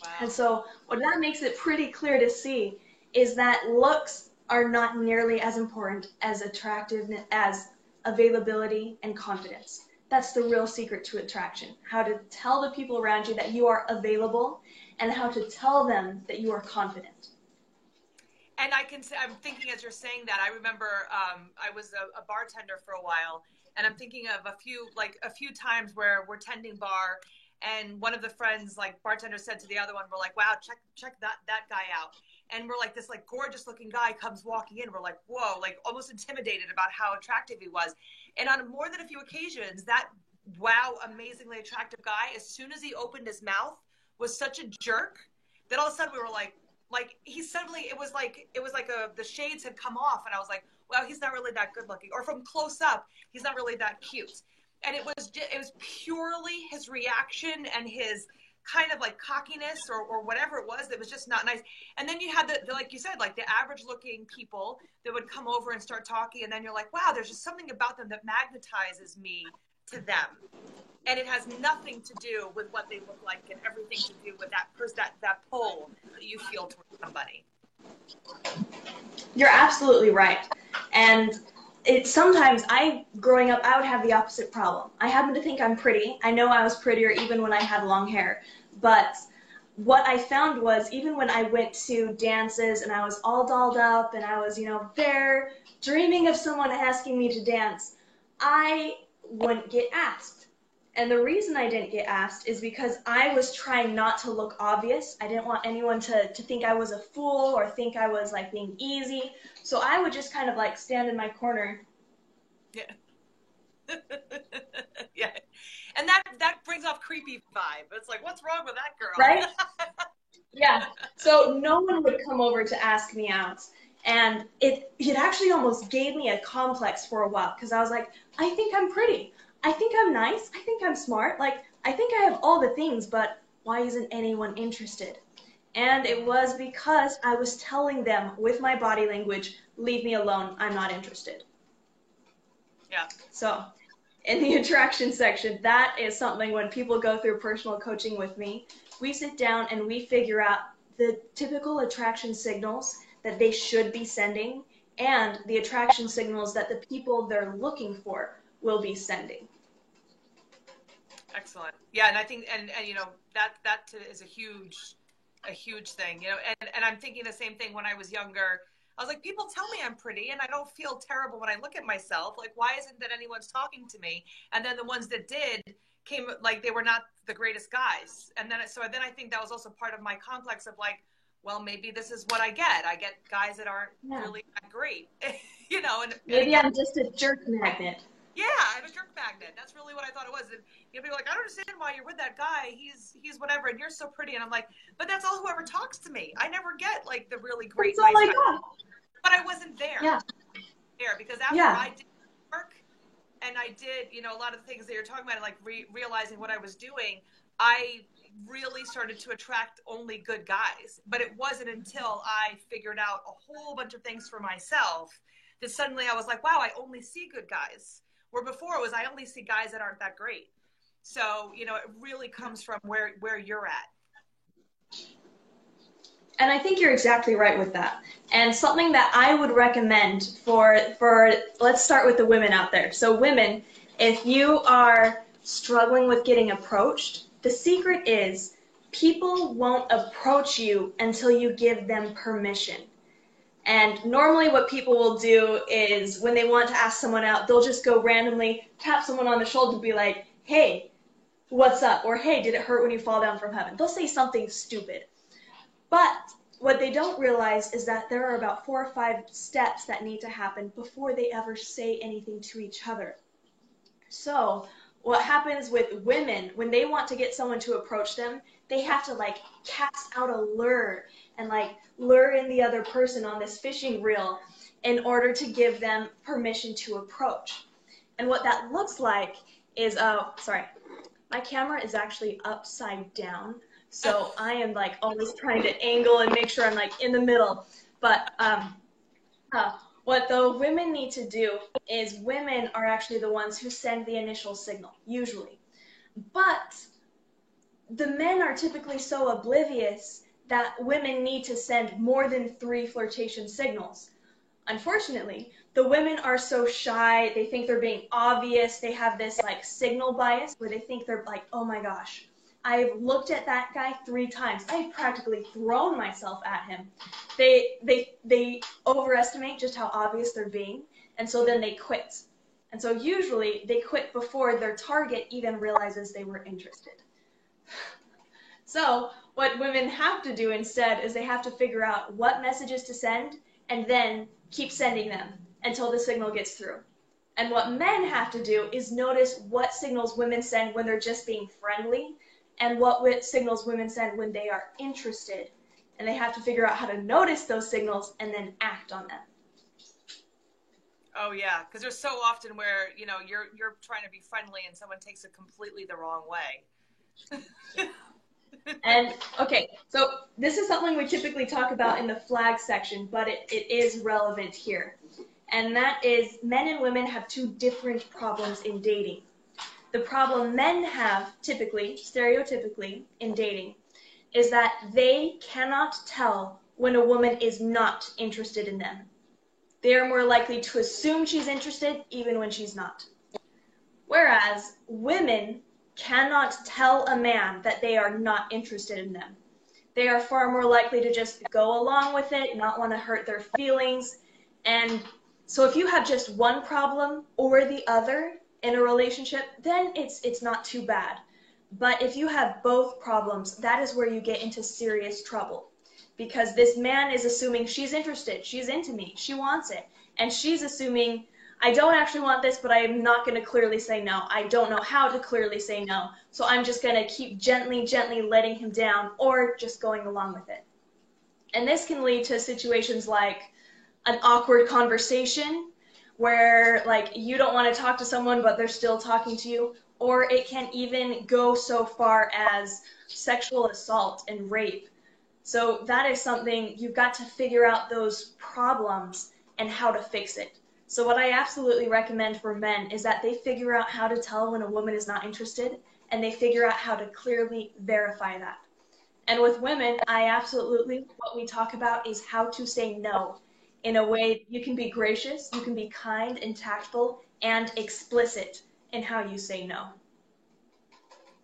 Wow. And so what that makes it pretty clear to see is that looks are not nearly as important as attractiveness, as availability and confidence. That's the real secret to attraction. How to tell the people around you that you are available and how to tell them that you are confident. And I'm thinking as you're saying that, I remember I was a bartender for a while, and I'm thinking of a few times where we're tending bar, and one of the friends, like bartender, said to the other one, we're like, wow, check that guy out. And we're like, this like gorgeous looking guy comes walking in. We're like, whoa, like almost intimidated about how attractive he was. And on more than a few occasions, that wow, amazingly attractive guy, as soon as he opened his mouth, was such a jerk that all of a sudden we were like he suddenly, it was like the shades had come off, and I was like, well, he's not really that good looking. Or from close up, he's not really that cute. And it was purely his reaction and his kind of like cockiness or whatever it was that was just not nice. And then you had the like you said, like the average looking people that would come over and start talking, and then you're like, wow, there's just something about them that magnetizes me to them. And it has nothing to do with what they look like and everything to do with that person, that pull that you feel towards somebody. You're absolutely right. And sometimes growing up, I would have the opposite problem. I happen to think I'm pretty. I know I was prettier even when I had long hair. But what I found was even when I went to dances and I was all dolled up and I was, there dreaming of someone asking me to dance, I wouldn't get asked. And the reason I didn't get asked is because I was trying not to look obvious. I didn't want anyone to think I was a fool or think I was like being easy. So I would just kind of like stand in my corner. Yeah. Yeah. And that brings off creepy vibe. It's like, what's wrong with that girl? Right? Yeah. So no one would come over to ask me out. And it actually almost gave me a complex for a while because I was like, I think I'm pretty. I think I'm nice. I think I'm smart. Like, I think I have all the things, but why isn't anyone interested? And it was because I was telling them with my body language, leave me alone. I'm not interested. Yeah. So in the attraction section, that is something when people go through personal coaching with me, we sit down and we figure out the typical attraction signals that they should be sending and the attraction signals that the people they're looking for will be sending. Excellent. Yeah, and I think and that is a huge thing, and I'm thinking the same thing when I was younger. I was like, people tell me I'm pretty and I don't feel terrible when I look at myself. Like, why isn't that anyone's talking to me? And then the ones that did came like they were not the greatest guys. And then I think that was also part of my complex of like, well, maybe this is what I get. I get guys that aren't really that great, and maybe I'm just a jerk magnet. Yeah, I'm a jerk magnet. That's really what I thought it was. And people are like, I don't understand why you're with that guy. He's whatever, and you're so pretty. And I'm like, but that's all whoever talks to me. I never get like the really great nice guy. But I wasn't there. Yeah. Because after I did work, and I did, you know, a lot of the things that you're talking about, like realizing what I was doing, I really started to attract only good guys. But it wasn't until I figured out a whole bunch of things for myself that suddenly I was like, wow, I only see good guys. Where before it was, I only see guys that aren't that great. So, you know, it really comes from where you're at. And I think you're exactly right with that. And something that I would recommend let's start with the women out there. So women, if you are struggling with getting approached, the secret is people won't approach you until you give them permission. And normally what people will do is when they want to ask someone out, they'll just go randomly tap someone on the shoulder and be like, hey, what's up? Or hey, did it hurt when you fall down from heaven? They'll say something stupid. But what they don't realize is that there are about 4 or 5 steps that need to happen before they ever say anything to each other. So what happens with women, when they want to get someone to approach them, they have to like cast out a lure and like lure in the other person on this fishing reel in order to give them permission to approach. And what that looks like is, sorry, my camera is actually upside down. So I am like always trying to angle and make sure I'm like in the middle. But what the women need to do is women are actually the ones who send the initial signal, usually. But the men are typically so oblivious that women need to send more than 3 flirtation signals. Unfortunately, the women are so shy, they think they're being obvious, they have this like signal bias where they think they're like, oh my gosh, I've looked at that guy 3 times. I've practically thrown myself at him. They overestimate just how obvious they're being, and so then they quit. And so usually they quit before their target even realizes they were interested. So what women have to do instead is they have to figure out what messages to send and then keep sending them until the signal gets through. And what men have to do is notice what signals women send when they're just being friendly and what signals women send when they are interested. And they have to figure out how to notice those signals and then act on them. Oh yeah, because there's so often where, you know, you're trying to be friendly and someone takes it completely the wrong way. And okay, so this is something we typically talk about in the flag section, but it is relevant here. And that is men and women have 2 different problems in dating. The problem men have typically, stereotypically, in dating is that they cannot tell when a woman is not interested in them. They are more likely to assume she's interested even when she's not. Whereas women cannot tell a man that they are not interested in them. They are far more likely to just go along with it, not want to hurt their feelings. And so if you have just one problem or the other in a relationship, then it's not too bad. But if you have both problems, that is where you get into serious trouble. Because this man is assuming she's interested, she's into me, she wants it. And she's assuming, I don't actually want this, but I am not going to clearly say no. I don't know how to clearly say no. So I'm just going to keep gently letting him down or just going along with it. And this can lead to situations like an awkward conversation where like you don't want to talk to someone but they're still talking to you, or it can even go so far as sexual assault and rape. So that is something you've got to figure out those problems and how to fix it. So what I absolutely recommend for men is that they figure out how to tell when a woman is not interested, and they figure out how to clearly verify that. And with women, what we talk about is how to say no in a way you can be gracious, you can be kind and tactful, and explicit in how you say no.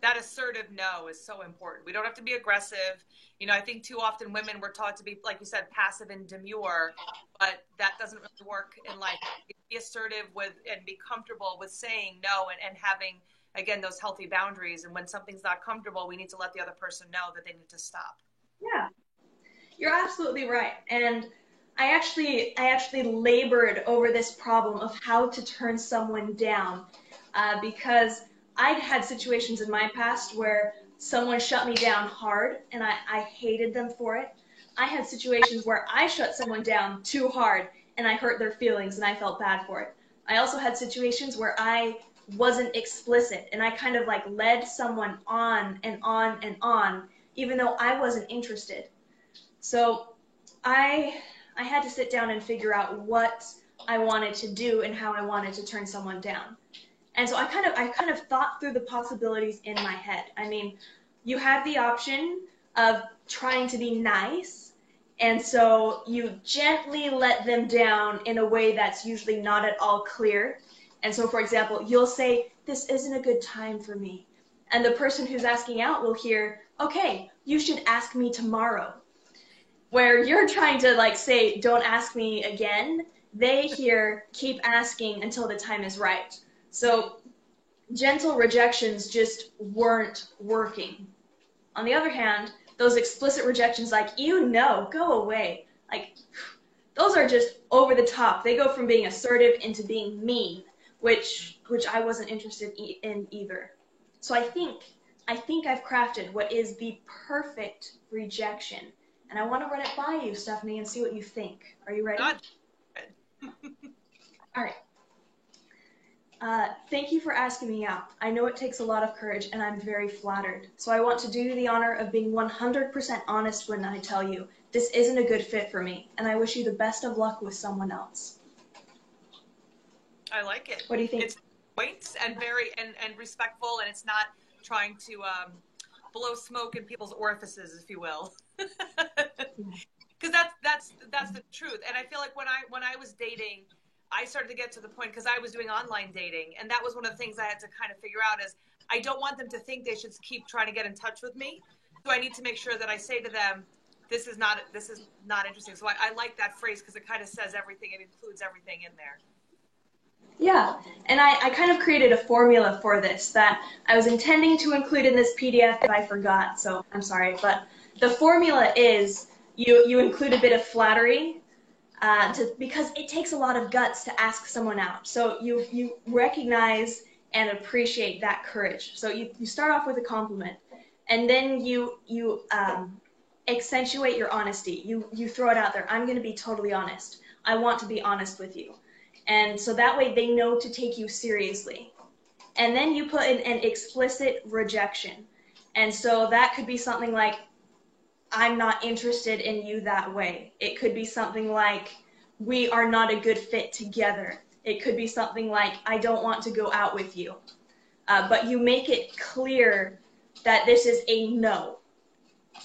That assertive no is so important. We don't have to be aggressive. You know, I think too often women were taught to be, like you said, passive and demure, but that doesn't really work in life. Be assertive with and be comfortable with saying no and having, again, those healthy boundaries. And when something's not comfortable, we need to let the other person know that they need to stop. Yeah, you're absolutely right. And I actually labored over this problem of how to turn someone down because I'd had situations in my past where someone shut me down hard and I hated them for it. I had situations where I shut someone down too hard and I hurt their feelings and I felt bad for it. I also had situations where I wasn't explicit and I kind of like led someone on and on and on, even though I wasn't interested. So I I had to sit down and figure out what I wanted to do and how I wanted to turn someone down. And so I kind of thought through the possibilities in my head. I mean, you have the option of trying to be nice, and so you gently let them down in a way that's usually not at all clear. And so, for example, you'll say, "This isn't a good time for me." And the person who's asking out will hear, "Okay, you should ask me tomorrow." Where you're trying to like say, "Don't ask me again," they hear, "Keep asking until the time is right." So gentle rejections just weren't working. On the other hand, those explicit rejections, like, go away, like, those are just over the top. They go from being assertive into being mean, which I wasn't interested in either. So I think I've crafted what is the perfect rejection, and I want to run it by you, Stephanie, and see what you think. Are you ready? God. All right. Thank you for asking me out. I know it takes a lot of courage, and I'm very flattered. So I want to do you the honor of being 100% honest when I tell you this isn't a good fit for me, and I wish you the best of luck with someone else. I like it. What do you think? It's points and very and respectful, and it's not trying to blow smoke in people's orifices, if you will. Because that's the truth. And I feel like when I was dating, I started to get to the point, because I was doing online dating, and that was one of the things I had to kind of figure out is I don't want them to think they should keep trying to get in touch with me. So I need to make sure that I say to them, this is not interesting. So I like that phrase because it kind of says everything. It includes everything in there. Yeah, and I kind of created a formula for this that I was intending to include in this PDF, but I forgot, so I'm sorry. But the formula is you include a bit of flattery, because it takes a lot of guts to ask someone out. So you recognize and appreciate that courage. So you start off with a compliment, and then you accentuate your honesty. You throw it out there. I'm going to be totally honest. I want to be honest with you. And so that way they know to take you seriously. And then you put in an explicit rejection. And so that could be something like, "I'm not interested in you that way." It could be something like, "We are not a good fit together." It could be something like, "I don't want to go out with you." But you make it clear that this is a no.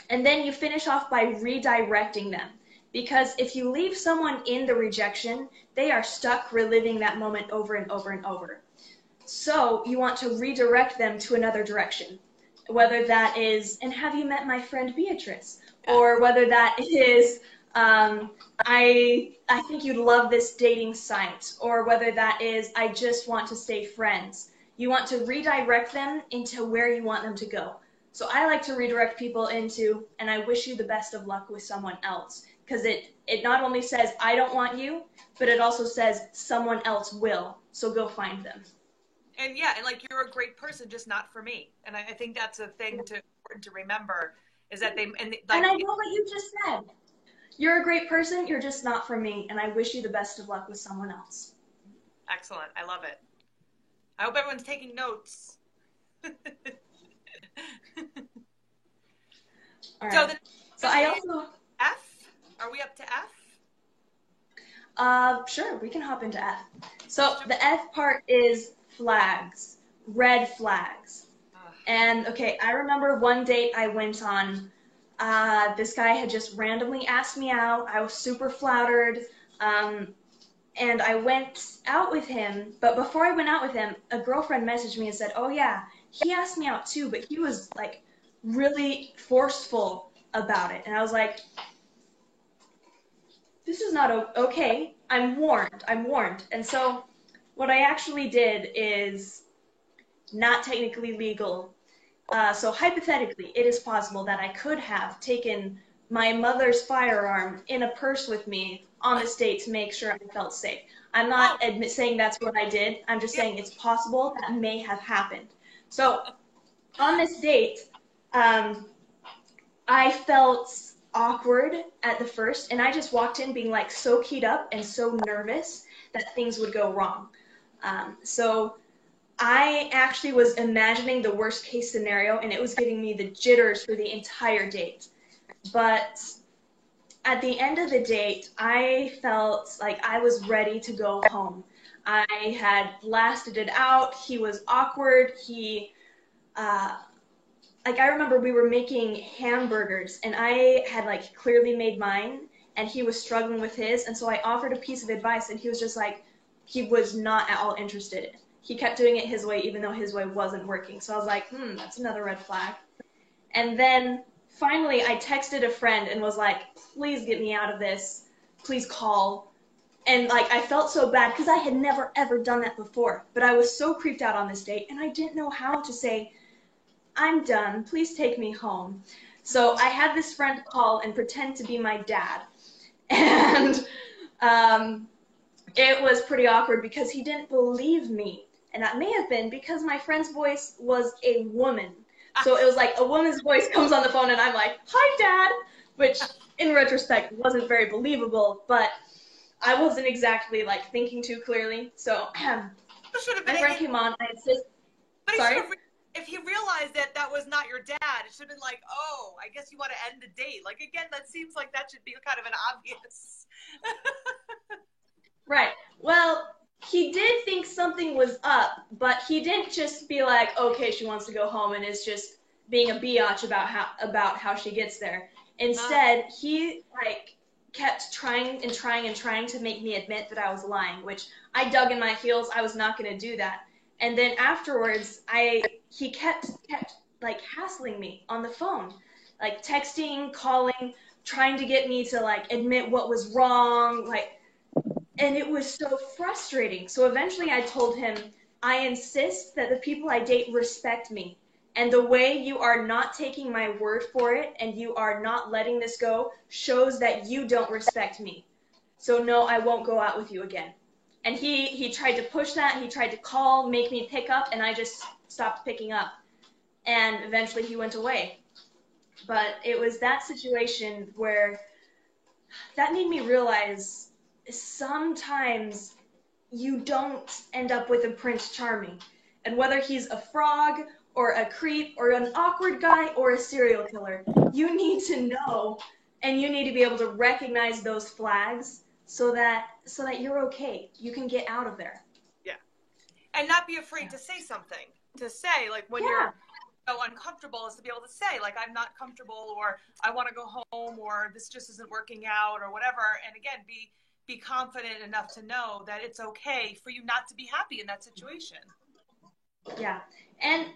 And then you finish off by redirecting them. Because if you leave someone in the rejection, they are stuck reliving that moment over and over and over. So you want to redirect them to another direction. Whether that is, "And have you met my friend Beatrice?" Or whether that is, I think you'd love this dating site. Or whether that is, "I just want to stay friends." You want to redirect them into where you want them to go. So I like to redirect people into, "And I wish you the best of luck with someone else." Because it not only says, "I don't want you," but it also says, "Someone else will. So go find them." And yeah, and like, you're a great person, just not for me. And I think that's a thing important to remember, is that like, and I know what you just said. You're a great person, you're just not for me, and I wish you the best of luck with someone else. Excellent. I love it. I hope everyone's taking notes. All right. So, so I also F. Are we up to F? Sure, we can hop into F. So the F part is flags, red flags. And okay, I remember one date I went on, this guy had just randomly asked me out. I was super flattered, and I went out with him. But before I went out with him, a girlfriend messaged me and said, "Oh yeah, he asked me out too, but he was like really forceful about it." And I was like, "This is not okay. I'm warned. I'm warned." And so what I actually did is not technically legal. So hypothetically, it is possible that I could have taken my mother's firearm in a purse with me on this date to make sure I felt safe. I'm not saying that's what I did. I'm just saying it's possible that may have happened. So on this date, I felt awkward at the first, and I just walked in being like so keyed up and so nervous that things would go wrong. So I actually was imagining the worst case scenario, and it was giving me the jitters for the entire date. But at the end of the date, I felt like I was ready to go home. I had lasted it out. He was awkward. Uh, like I remember we were making hamburgers, and I had like clearly made mine, and he was struggling with his, and so I offered a piece of advice, and he was just like, he was not at all interested. He kept doing it his way, even though his way wasn't working. So I was like, that's another red flag. And then finally, I texted a friend and was like, please get me out of this. Please call. And like, I felt so bad because I had never ever done that before. But I was so creeped out on this date, and I didn't know how to say, I'm done. Please take me home. So I had this friend call and pretend to be my dad. And it was pretty awkward because he didn't believe me. And that may have been because my friend's voice was a woman. So it was like a woman's voice comes on the phone and I'm like, hi, Dad, which in retrospect wasn't very believable, but I wasn't exactly like thinking too clearly. So my friend came on. I insist. Sorry? If he realized that that was not your dad, it should have been like, oh, I guess you want to end the date. Like, again, that seems like that should be kind of an obvious. Right. Well, he did think something was up, but he didn't just be like, okay, she wants to go home and is just being a biatch about how she gets there. Instead, he like kept trying and trying and trying to make me admit that I was lying, which I dug in my heels. I was not going to do that. And then afterwards, he kept like hassling me on the phone, like texting, calling, trying to get me to like admit what was wrong, like, and it was so frustrating. So eventually I told him, I insist that the people I date respect me. And the way you are not taking my word for it and you are not letting this go shows that you don't respect me. So no, I won't go out with you again. And he tried to push that. He tried to call, make me pick up, and I just stopped picking up. And eventually he went away. But it was that situation where that made me realize sometimes you don't end up with a Prince Charming. And whether he's a frog or a creep or an awkward guy or a serial killer, you need to know and you need to be able to recognize those flags so that you're okay. You can get out of there. Yeah. And not be afraid to say something. To say, like, when you're so uncomfortable, is to be able to say, like, I'm not comfortable, or I want to go home, or this just isn't working out, or whatever. And again, be confident enough to know that it's okay for you not to be happy in that situation. Yeah. And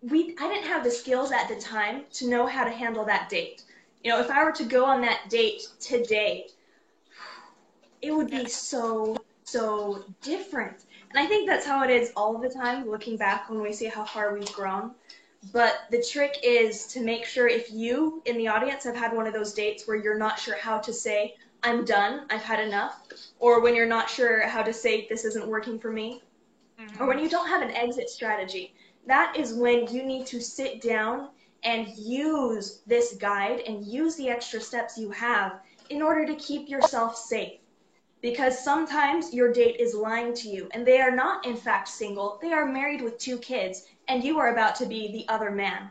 I didn't have the skills at the time to know how to handle that date. You know, if I were to go on that date today, it would be so different. And I think that's how it is all the time, looking back when we see how far we've grown. But the trick is to make sure, if you in the audience have had one of those dates where you're not sure how to say, I'm done, I've had enough, or when you're not sure how to say, this isn't working for me, or when you don't have an exit strategy, that is when you need to sit down and use this guide and use the extra steps you have in order to keep yourself safe. Because sometimes your date is lying to you, and they are not, in fact, single. They are married with 2 kids, and you are about to be the other man.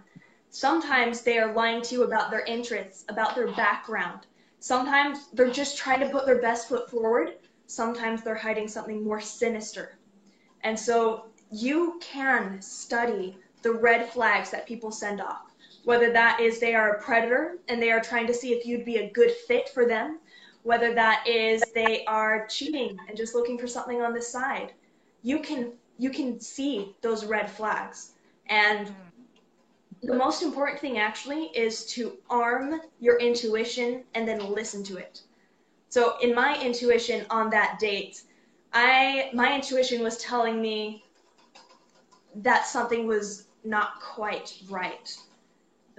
Sometimes they are lying to you about their interests, about their background. Sometimes they're just trying to put their best foot forward. Sometimes they're hiding something more sinister. And so you can study the red flags that people send off, whether that is they are a predator and they are trying to see if you'd be a good fit for them, whether that is they are cheating and just looking for something on the side. You can see those red flags. And the most important thing actually is to arm your intuition and then listen to it. So in my intuition on that date, my intuition was telling me that something was not quite right.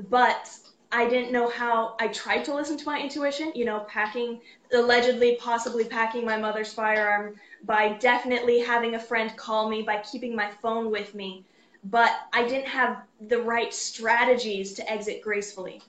But I didn't know how. I tried to listen to my intuition, you know, possibly packing my mother's firearm, by definitely having a friend call me, by keeping my phone with me. But I didn't have the right strategies to exit gracefully.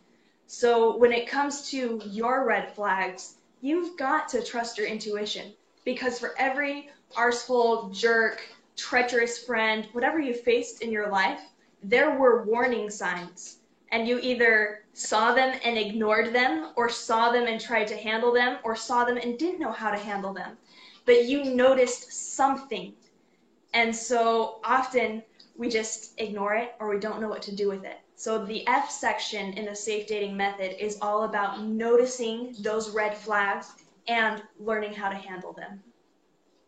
So when it comes to your red flags, you've got to trust your intuition. Because for every arsehole, jerk, treacherous friend, whatever you faced in your life, there were warning signs. And you either saw them and ignored them, or saw them and tried to handle them, or saw them and didn't know how to handle them. But you noticed something. And so often we just ignore it or we don't know what to do with it. So the F section in the safe dating method is all about noticing those red flags and learning how to handle them.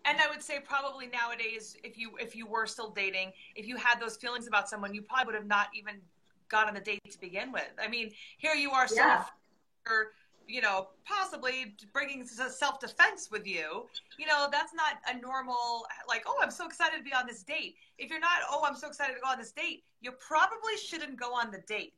And I would say probably nowadays, if you were still dating, if you had those feelings about someone, you probably would have not even gone on the date to begin with. I mean, here you are, Yeah. possibly bringing self-defense with you. That's not a normal, like, oh, I'm so excited to be on this date. If you're not, oh, I'm so excited to go on this date, you probably shouldn't go on the date.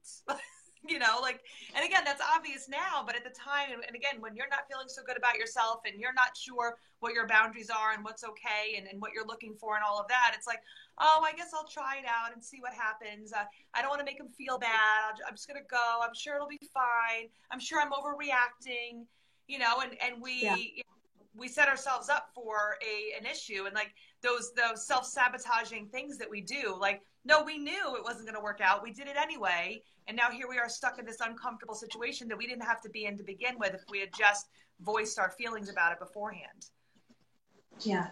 And again, that's obvious now, but at the time, and again, when you're not feeling so good about yourself and you're not sure what your boundaries are and what's okay and what you're looking for and all of that, it's like, oh, I guess I'll try it out and see what happens. I don't want to make him feel bad. I'm just going to go. I'm sure it'll be fine. I'm sure I'm overreacting, and Yeah. we set ourselves up for an issue, and like those self-sabotaging things that we do, like, no, we knew it wasn't going to work out. We did it anyway. And now here we are stuck in this uncomfortable situation that we didn't have to be in to begin with if we had just voiced our feelings about it beforehand. Yeah.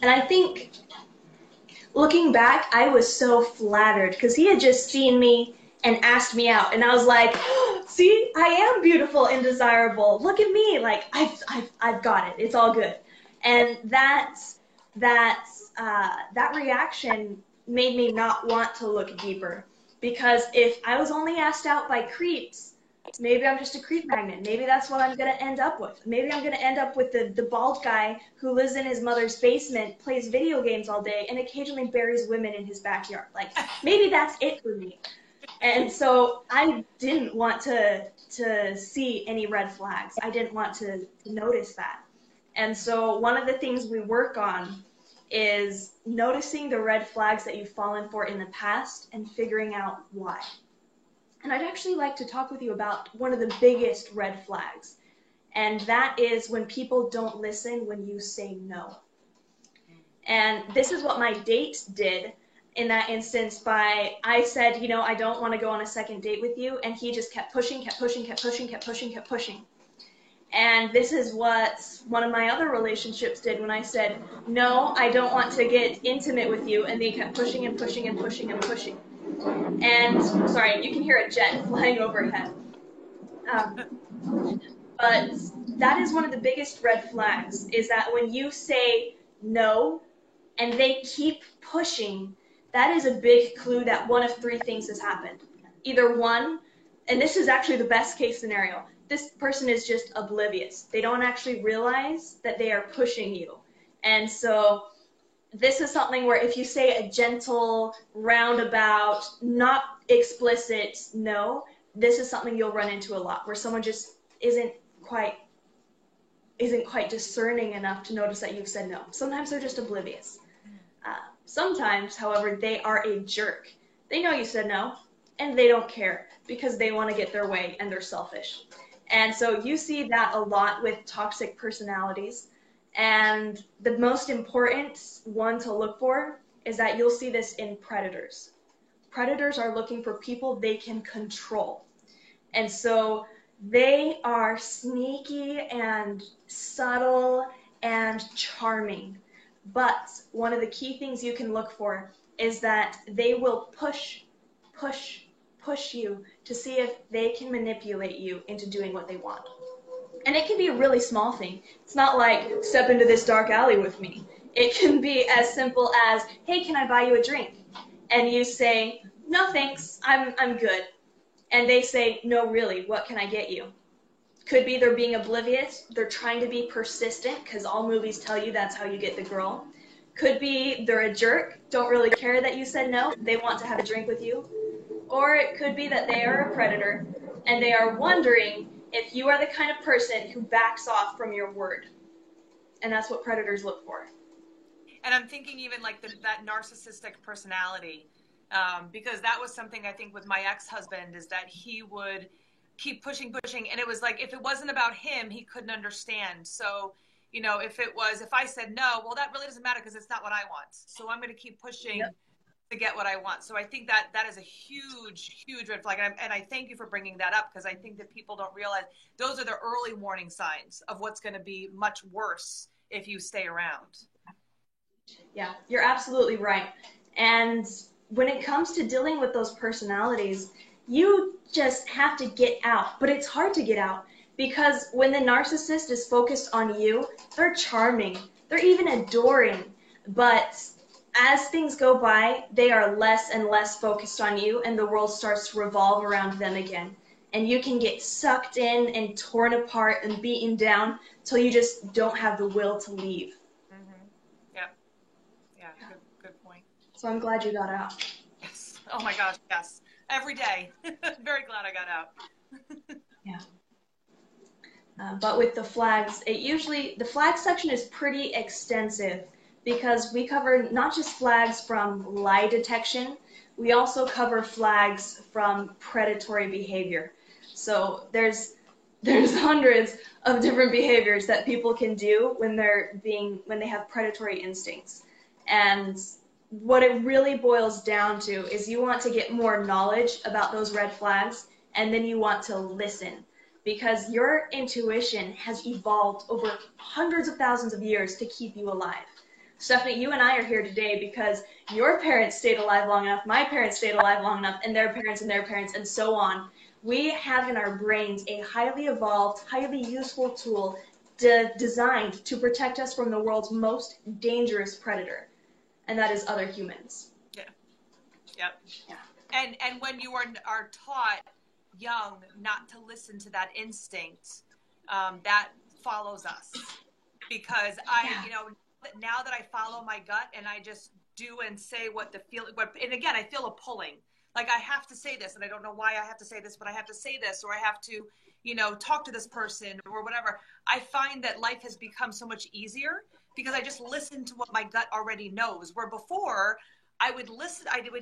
And I think looking back, I was so flattered because he had just seen me and asked me out. And I was like, oh, see, I am beautiful and desirable. Look at me. Like, I've got it. It's all good. And that reaction made me not want to look deeper. Because if I was only asked out by creeps, maybe I'm just a creep magnet. Maybe that's what I'm going to end up with. Maybe I'm going to end up with the bald guy who lives in his mother's basement, plays video games all day, and occasionally buries women in his backyard. Like, maybe that's it for me. And so I didn't want to see any red flags. I didn't want to notice that. And so one of the things we work on is noticing the red flags that you've fallen for in the past and figuring out why. And I'd actually like to talk with you about one of the biggest red flags, and that is when people don't listen when you say no. And this is what my date did in that instance. I said, I don't want to go on a second date with you, and he just kept pushing, kept pushing, kept pushing, kept pushing, kept pushing. And this is what one of my other relationships did when I said, no, I don't want to get intimate with you. And they kept pushing and pushing and pushing and pushing. And, sorry, you can hear a jet flying overhead. But that is one of the biggest red flags, is that when you say no and they keep pushing, that is a big clue that one of three things has happened. Either one, and this is actually the best case scenario, this person is just oblivious. They don't actually realize that they are pushing you. And so this is something where if you say a gentle, roundabout, not explicit no, this is something you'll run into a lot, where someone just isn't quite discerning enough to notice that you've said no. Sometimes they're just oblivious. Sometimes, however, they are a jerk. They know you said no, and they don't care because they want to get their way and they're selfish. And so you see that a lot with toxic personalities. And the most important one to look for is that you'll see this in predators. Predators are looking for people they can control. And so they are sneaky and subtle and charming. But one of the key things you can look for is that they will push you to see if they can manipulate you into doing what they want. And it can be a really small thing. It's not like, step into this dark alley with me. It can be as simple as, hey, can I buy you a drink? And you say, no, thanks, I'm good. And they say, no, really, what can I get you? Could be they're being oblivious. They're trying to be persistent because all movies tell you that's how you get the girl. Could be they're a jerk, don't really care that you said no. They want to have a drink with you. Or it could be that they are a predator and they are wondering if you are the kind of person who backs off from your word. And that's what predators look for. And I'm thinking even like that narcissistic personality, because that was something I think with my ex-husband, is that he would keep pushing. And it was like, if it wasn't about him, he couldn't understand. So if I said no, well, that really doesn't matter because it's not what I want. So I'm going to keep pushing to get what I want. So I think that that is a huge, huge red flag. And I thank you for bringing that up, because I think that people don't realize those are the early warning signs of what's going to be much worse if you stay around. Yeah, you're absolutely right. And when it comes to dealing with those personalities, you just have to get out. But it's hard to get out because when the narcissist is focused on you, they're charming, they're even adoring. But as things go by, they are less and less focused on you, and the world starts to revolve around them again. And you can get sucked in and torn apart and beaten down till you just don't have the will to leave. Mm-hmm. Yeah. Yeah. Good point. So I'm glad you got out. Yes. Oh my gosh. Yes. Every day. Very glad I got out. Yeah. But with the flags, the flag section is pretty extensive because we cover not just flags from lie detection, we also cover flags from predatory behavior. So there's hundreds of different behaviors that people can do when they have predatory instincts. And what it really boils down to is you want to get more knowledge about those red flags, and then you want to listen, because your intuition has evolved over hundreds of thousands of years to keep you alive. Stephanie, you and I are here today because your parents stayed alive long enough, my parents stayed alive long enough, and their parents, and so on. We have in our brains a highly evolved, highly useful tool designed to protect us from the world's most dangerous predator, and that is other humans. Yeah. Yep. Yeah. And when you are taught young not to listen to that instinct, that follows us, because now that I follow my gut and I just do and say and again, I feel a pulling, like I have to say this, and I don't know why I have to say this, but I have to say this, or I have to, talk to this person or whatever. I find that life has become so much easier because I just listen to what my gut already knows, where before I would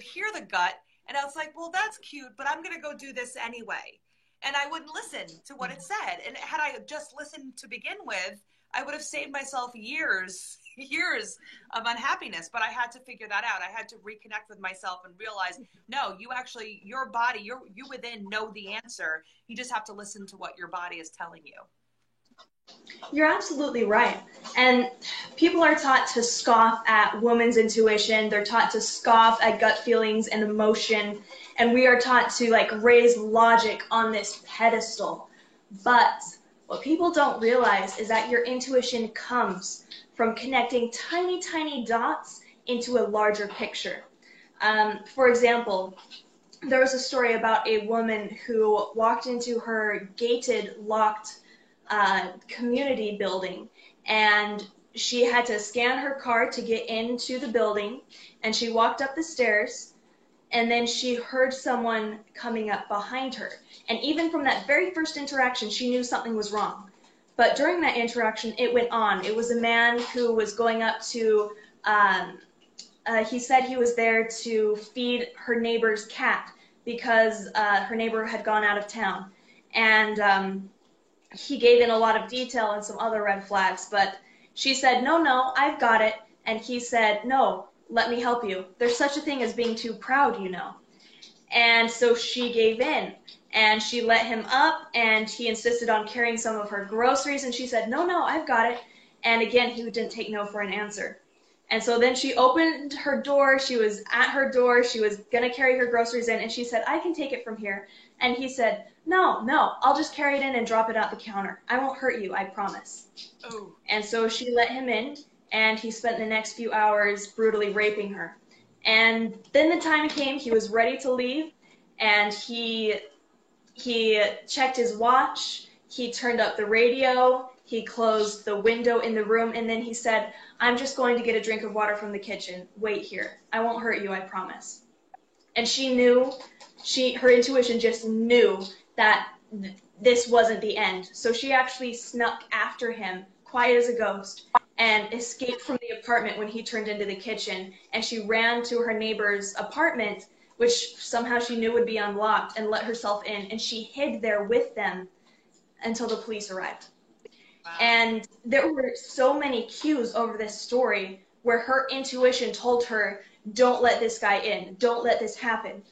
hear the gut, and I was like, well, that's cute, but I'm going to go do this anyway. And I wouldn't listen to what it said. And had I just listened to begin with, I would have saved myself years of unhappiness. But I had to figure that out. I had to reconnect with myself and realize, no, your body, you within know the answer. You just have to listen to what your body is telling you. You're absolutely right. And people are taught to scoff at women's intuition. They're taught to scoff at gut feelings and emotion. And we are taught to raise logic on this pedestal. But what people don't realize is that your intuition comes from connecting tiny, tiny dots into a larger picture. For example, there was a story about a woman who walked into her gated, locked community building, and she had to scan her card to get into the building, and she walked up the stairs, and then she heard someone coming up behind her. And even from that very first interaction, she knew something was wrong. But during that interaction, it went on. It was a man who was going up to, he said he was there to feed her neighbor's cat because her neighbor had gone out of town. And he gave in a lot of detail and some other red flags, but she said, no, I've got it. And he said, no, let me help you. There's such a thing as being too proud, And so she gave in, and she let him up, and he insisted on carrying some of her groceries, and she said, no, I've got it. And again, he didn't take no for an answer. And so then she opened her door. She was at her door. She was going to carry her groceries in, and she said, I can take it from here. And he said, no, I'll just carry it in and drop it out the counter. I won't hurt you, I promise. Oh. And so she let him in, and he spent the next few hours brutally raping her. And then the time came, he was ready to leave, and he checked his watch, he turned up the radio, he closed the window in the room, and then he said, I'm just going to get a drink of water from the kitchen. Wait here. I won't hurt you, I promise. And she knew, her intuition just knew that this wasn't the end. So she actually snuck after him, quiet as a ghost, and escaped from the apartment when he turned into the kitchen. And she ran to her neighbor's apartment, which somehow she knew would be unlocked, and let herself in. And she hid there with them until the police arrived. And there were so many cues over this story where her intuition told her, don't let this guy in, don't let this happen.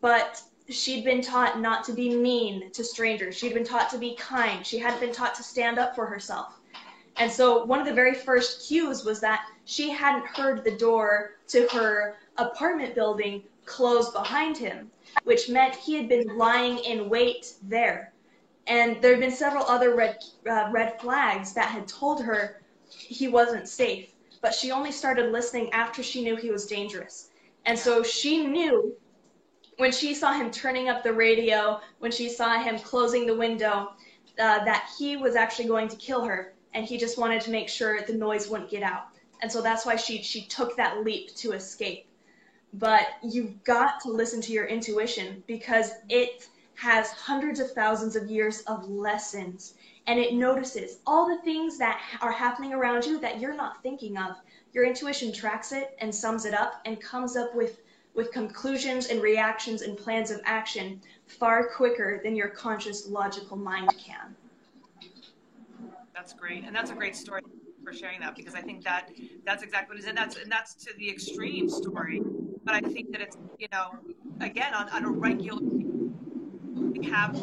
But she'd been taught not to be mean to strangers. She'd been taught to be kind. She hadn't been taught to stand up for herself. And so one of the very first cues was that she hadn't heard the door to her apartment building close behind him, which meant he had been lying in wait there. And there had been several other red flags that had told her he wasn't safe, but she only started listening after she knew he was dangerous. And so she knew when she saw him turning up the radio, when she saw him closing the window, that he was actually going to kill her, and he just wanted to make sure the noise wouldn't get out. And so that's why she took that leap to escape. But you've got to listen to your intuition, because it has hundreds of thousands of years of lessons, and it notices all the things that are happening around you that you're not thinking of. Your intuition tracks it and sums it up and comes up with conclusions and reactions and plans of action far quicker than your conscious logical mind can. That's great. And that's a great story for sharing that, because I think that that's exactly what it is. And that's to the extreme story. But I think that it's, you know, again, on a regular, we have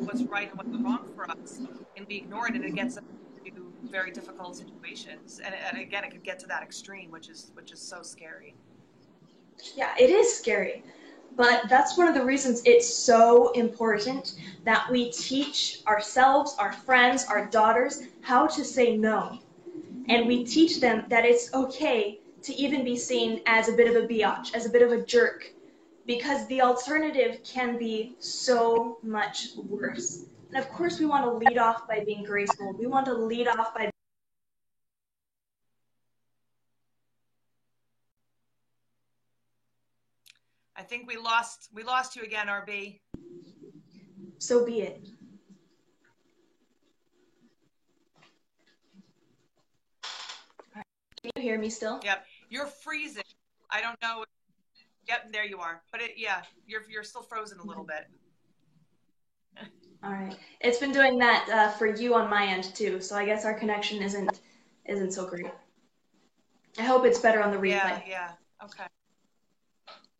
what's right and what's wrong for us, and we ignore it, and it gets us into very difficult situations. And again, it could get to that extreme, which is so scary. Yeah, it is scary. But that's one of the reasons it's so important that we teach ourselves, our friends, our daughters, how to say no. And we teach them that it's okay to even be seen as a bit of a biatch, as a bit of a jerk, because the alternative can be so much worse. And of course, we want to lead off by being graceful. We want to lead off by I think we lost you again, RB. So be it. Can you hear me still? Yep. You're freezing. I don't know. Yep, there you are. But you're still frozen a little bit. All right. It's been doing that for you on my end too, so I guess our connection isn't so great. I hope it's better on the replay. Yeah. Okay.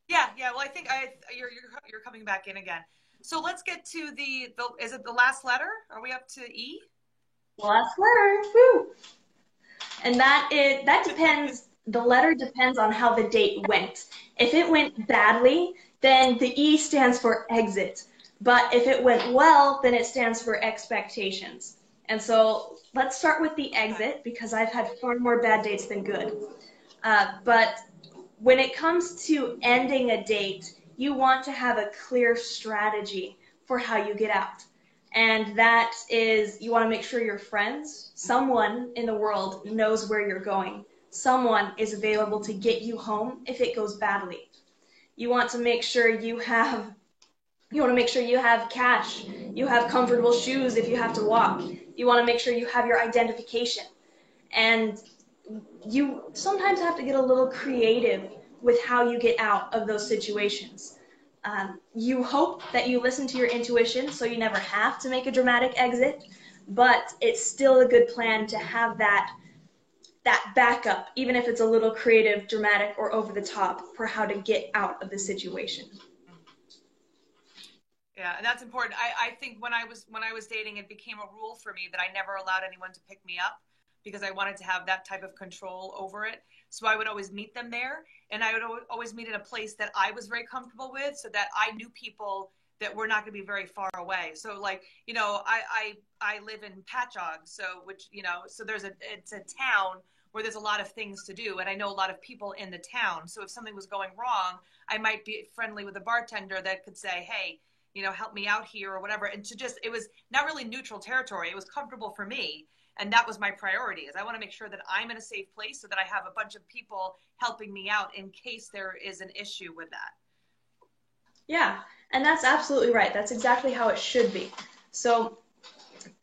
Yeah. Well, I think you're coming back in again. So let's get to the is it the last letter? Are we up to E? Last letter. Woo! And that depends. The letter depends on how the date went. If it went badly, then the E stands for exit. But if it went well, then it stands for expectations. And so let's start with the exit, because I've had far more bad dates than good. But when it comes to ending a date, you want to have a clear strategy for how you get out. And that is, you want to make sure your friends, someone in the world knows where you're going. Someone is available to get you home if it goes badly. You want to make sure you have cash. You have comfortable shoes if you have to walk. You want to make sure you have your identification. And you sometimes have to get a little creative with how you get out of those situations. You hope that you listen to your intuition so you never have to make a dramatic exit, but it's still a good plan to have that backup, even if it's a little creative, dramatic, or over the top, for how to get out of the situation. Yeah, and that's important. I think when I was dating, it became a rule for me that I never allowed anyone to pick me up, because I wanted to have that type of control over it. So I would always meet them there, and I would always meet in a place that I was very comfortable with, so that I knew people that were not going to be very far away. So like, you know, I live in Patchogue, so it's a town where there's a lot of things to do, and I know a lot of people in the town. So if something was going wrong, I might be friendly with a bartender that could say, hey, you know, help me out here or whatever. And it was not really neutral territory. It was comfortable for me. And that was my priority, is I want to make sure that I'm in a safe place so that I have a bunch of people helping me out in case there is an issue with that. Yeah, and that's absolutely right. That's exactly how it should be. So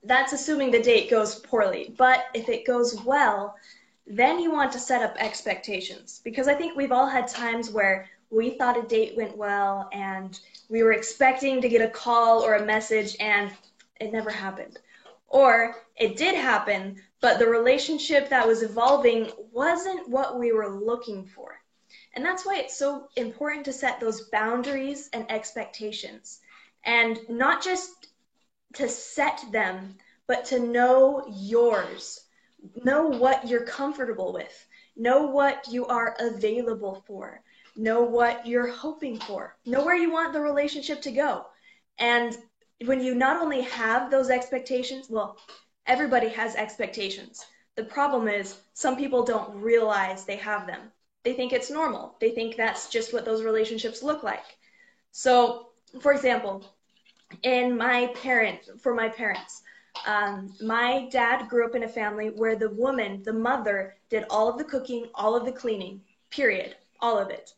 that's assuming the date goes poorly. But if it goes well, then you want to set up expectations. Because I think we've all had times where we thought a date went well and we were expecting to get a call or a message and it never happened. Or it did happen, but the relationship that was evolving wasn't what we were looking for. And that's why it's so important to set those boundaries and expectations. And not just to set them, but to know yours. Know what you're comfortable with. Know what you are available for. Know what you're hoping for. Know where you want the relationship to go. And when you not only have those expectations, well, everybody has expectations. The problem is some people don't realize they have them. They think it's normal. They think that's just what those relationships look like. So, for example, for my parents, my dad grew up in a family where the woman, the mother, did all of the cooking, all of the cleaning, period, all of it.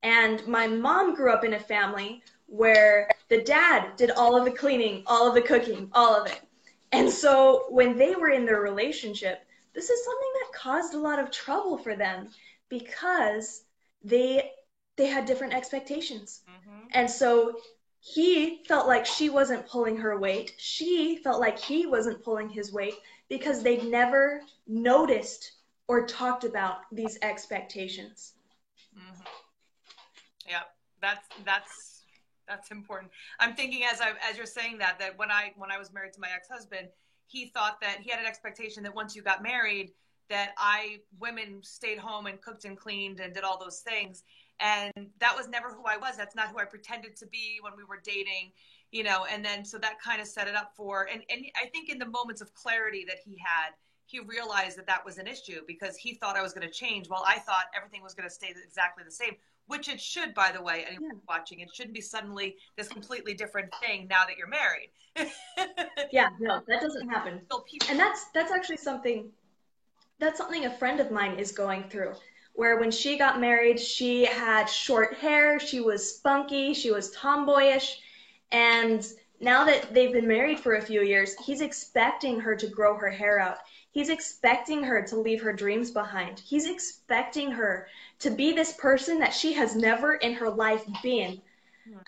And my mom grew up in a family where the dad did all of the cleaning, all of the cooking, all of it. And so when they were in their relationship, this is something that caused a lot of trouble for them because they they had different expectations. Mm-hmm. And so he felt like she wasn't pulling her weight. She felt like he wasn't pulling his weight because they'd never noticed or talked about these expectations. Mm-hmm. Yeah, that's important. I'm thinking as you're saying that when I was married to my ex-husband, he thought that he had an expectation that once you got married, that women stayed home and cooked and cleaned and did all those things. And that was never who I was. That's not who I pretended to be when we were dating, and then so that kind of set it up and I think in the moments of clarity that he had, he realized that that was an issue because he thought I was going to change while I thought everything was going to stay exactly the same, which it should, by the way, anyone watching. It shouldn't be suddenly this completely different thing now that you're married. Yeah, no, that doesn't happen. And that's actually something a friend of mine is going through, where when she got married, she had short hair, she was spunky, she was tomboyish, and now that they've been married for a few years, he's expecting her to grow her hair out. He's expecting her to leave her dreams behind. He's expecting her to be this person that she has never in her life been.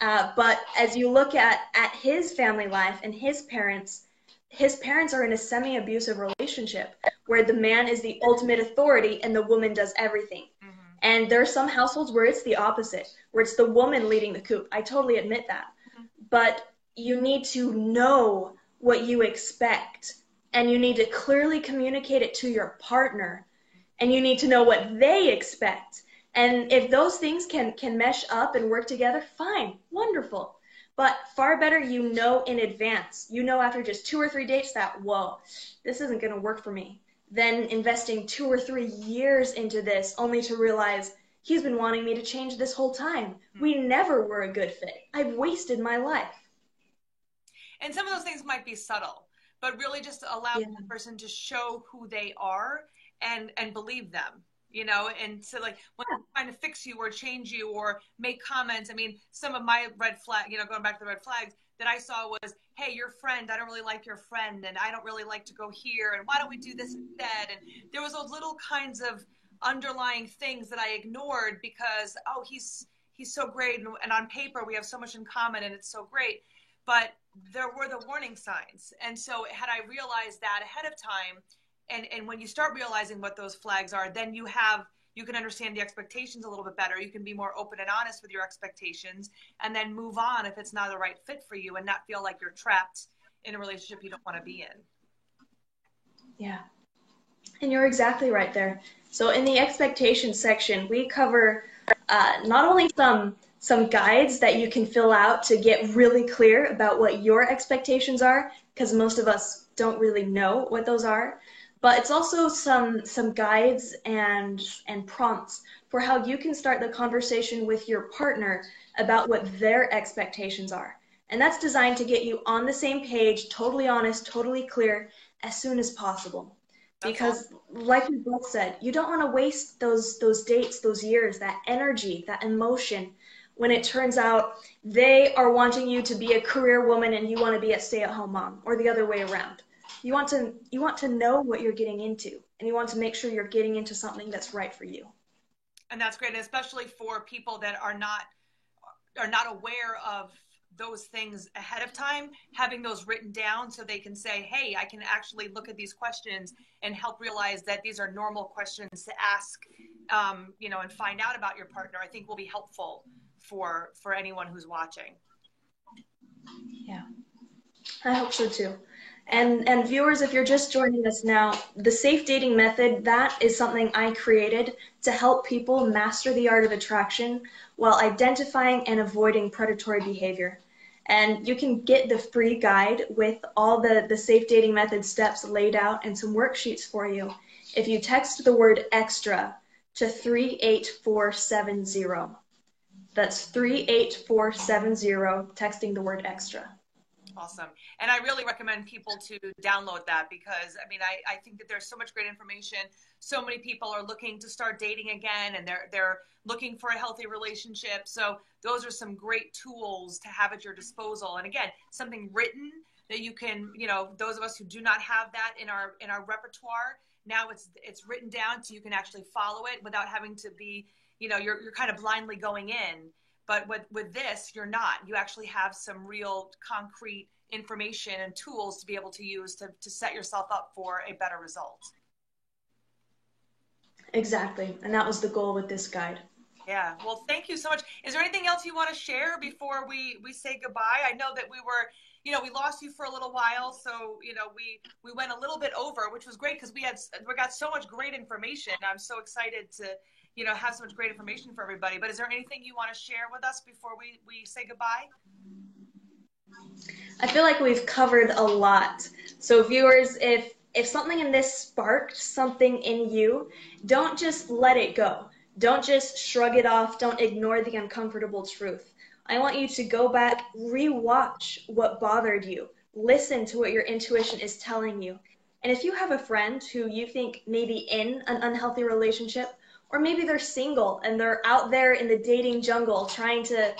But as you look at his family life and his parents are in a semi-abusive relationship where the man is the ultimate authority and the woman does everything. Mm-hmm. And there are some households where it's the opposite, where it's the woman leading the coop. I totally admit that. Mm-hmm. But you need to know what you expect, and you need to clearly communicate it to your partner, and you need to know what they expect. And if those things can mesh up and work together, fine, wonderful. But far better you know in advance. You know after just 2 or 3 dates that, whoa, this isn't going to work for me. Then investing 2 or 3 years into this only to realize he's been wanting me to change this whole time. We never were a good fit. I've wasted my life. And some of those things might be subtle, but really just allow the person to show who they are and believe them. And so like when they're trying to fix you or change you or make comments, I mean, some of my red flag, going back to the red flags that I saw was, hey, your friend, I don't really like your friend, and I don't really like to go here, and why don't we do this instead? And there was those little kinds of underlying things that I ignored because, oh, he's so great, and on paper we have so much in common, and it's so great. But there were the warning signs. And so had I realized that ahead of time, and when you start realizing what those flags are, then you can understand the expectations a little bit better. You can be more open and honest with your expectations and then move on if it's not the right fit for you and not feel like you're trapped in a relationship you don't want to be in. Yeah. And you're exactly right there. So in the expectations section, we cover not only some guides that you can fill out to get really clear about what your expectations are, because most of us don't really know what those are, but it's also some guides and prompts for how you can start the conversation with your partner about what their expectations are. And that's designed to get you on the same page, totally honest, totally clear, as soon as possible. Because like we both said, you don't want to waste those dates, those years, that energy, that emotion, when it turns out they are wanting you to be a career woman and you want to be a stay-at-home mom, or the other way around. You want to know what you're getting into, and you want to make sure you're getting into something that's right for you. And that's great, especially for people that are not aware of those things ahead of time, having those written down so they can say, hey, I can actually look at these questions and help realize that these are normal questions to ask, you know, and find out about your partner, I think will be helpful for anyone who's watching. Yeah, I hope so too. And viewers, if you're just joining us now, the safe dating method, that is something I created to help people master the art of attraction while identifying and avoiding predatory behavior. And you can get the free guide with all the safe dating method steps laid out and some worksheets for you if you text the word extra to 38470. That's 38470, texting the word extra. Awesome. And I really recommend people to download that because, I mean, I think that there's so much great information. So many people are looking to start dating again, and they're looking for a healthy relationship. So those are some great tools to have at your disposal. And again, something written that you can, you know, those of us who do not have that in our repertoire, now it's written down so you can actually follow it without having to be, you know, you're kind of blindly going in. But with this, you're not. You actually have some real concrete information and tools to be able to use to set yourself up for a better result. Exactly. And that was the goal with this guide. Yeah. Well, thank you so much. Is there anything else you want to share before we say goodbye? I know that we were, you know, we lost you for a little while. So, you know, we went a little bit over, which was great because we got so much great information. I'm so excited to, you know, have so much great information for everybody. But is there anything you want to share with us before we say goodbye? I feel like we've covered a lot. So viewers, if something in this sparked something in you, don't just let it go. Don't just shrug it off. Don't ignore the uncomfortable truth. I want you to go back, rewatch what bothered you. Listen to what your intuition is telling you. And if you have a friend who you think may be in an unhealthy relationship, or maybe they're single and they're out there in the dating jungle trying to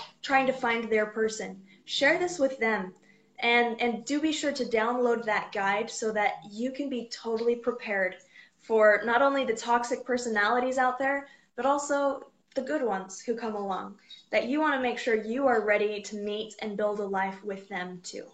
find their person, share this with them. And do be sure to download that guide so that you can be totally prepared for not only the toxic personalities out there, but also the good ones who come along, that you want to make sure you are ready to meet and build a life with them too.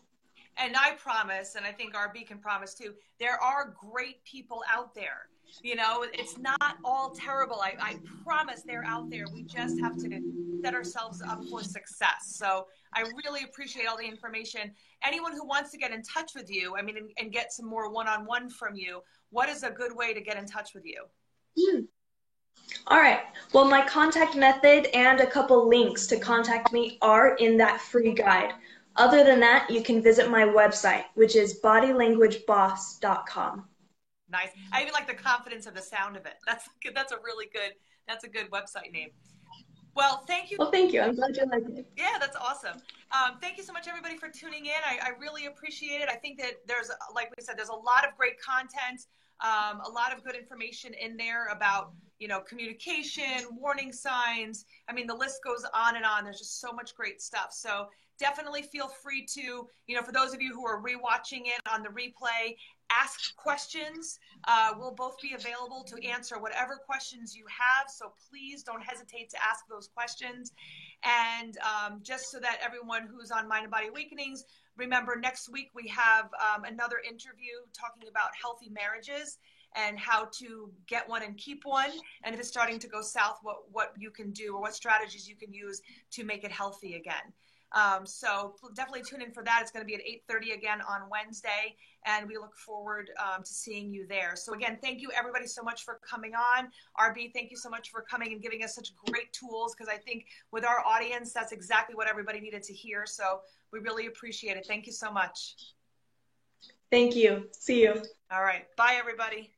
And I promise, and I think RB can promise too, there are great people out there. You know, it's not all terrible. I promise they're out there. We just have to set ourselves up for success. So I really appreciate all the information. Anyone who wants to get in touch with you, I mean, and get some more one-on-one from you, what is a good way to get in touch with you? All right. Well, my contact method and a couple links to contact me are in that free guide. Other than that, you can visit my website, which is bodylanguageboss.com. Nice. I even like the confidence of the sound of it. That's a really good, that's a good website name. Well, thank you. Well, thank you. I'm glad you liked it. Yeah, that's awesome. Thank you so much, everybody, for tuning in. I really appreciate it. I think that there's, like we said, there's a lot of great content, a lot of good information in there about, you know, communication, warning signs. I mean, the list goes on and on. There's just so much great stuff. So definitely feel free to, you know, for those of you who are rewatching it on the replay, ask questions. We'll both be available to answer whatever questions you have. So please don't hesitate to ask those questions. And just so that everyone who's on Mind and Body Awakenings, remember next week we have another interview talking about healthy marriages and how to get one and keep one. And if it's starting to go south, what you can do or what strategies you can use to make it healthy again. So definitely tune in for that. It's going to be at 8:30 again on Wednesday, and we look forward to seeing you there. So again, thank you everybody so much for coming on. RB, thank you so much for coming and giving us such great tools, because I think with our audience, that's exactly what everybody needed to hear. So we really appreciate it. Thank you so much. Thank you. See you. All right. Bye, everybody.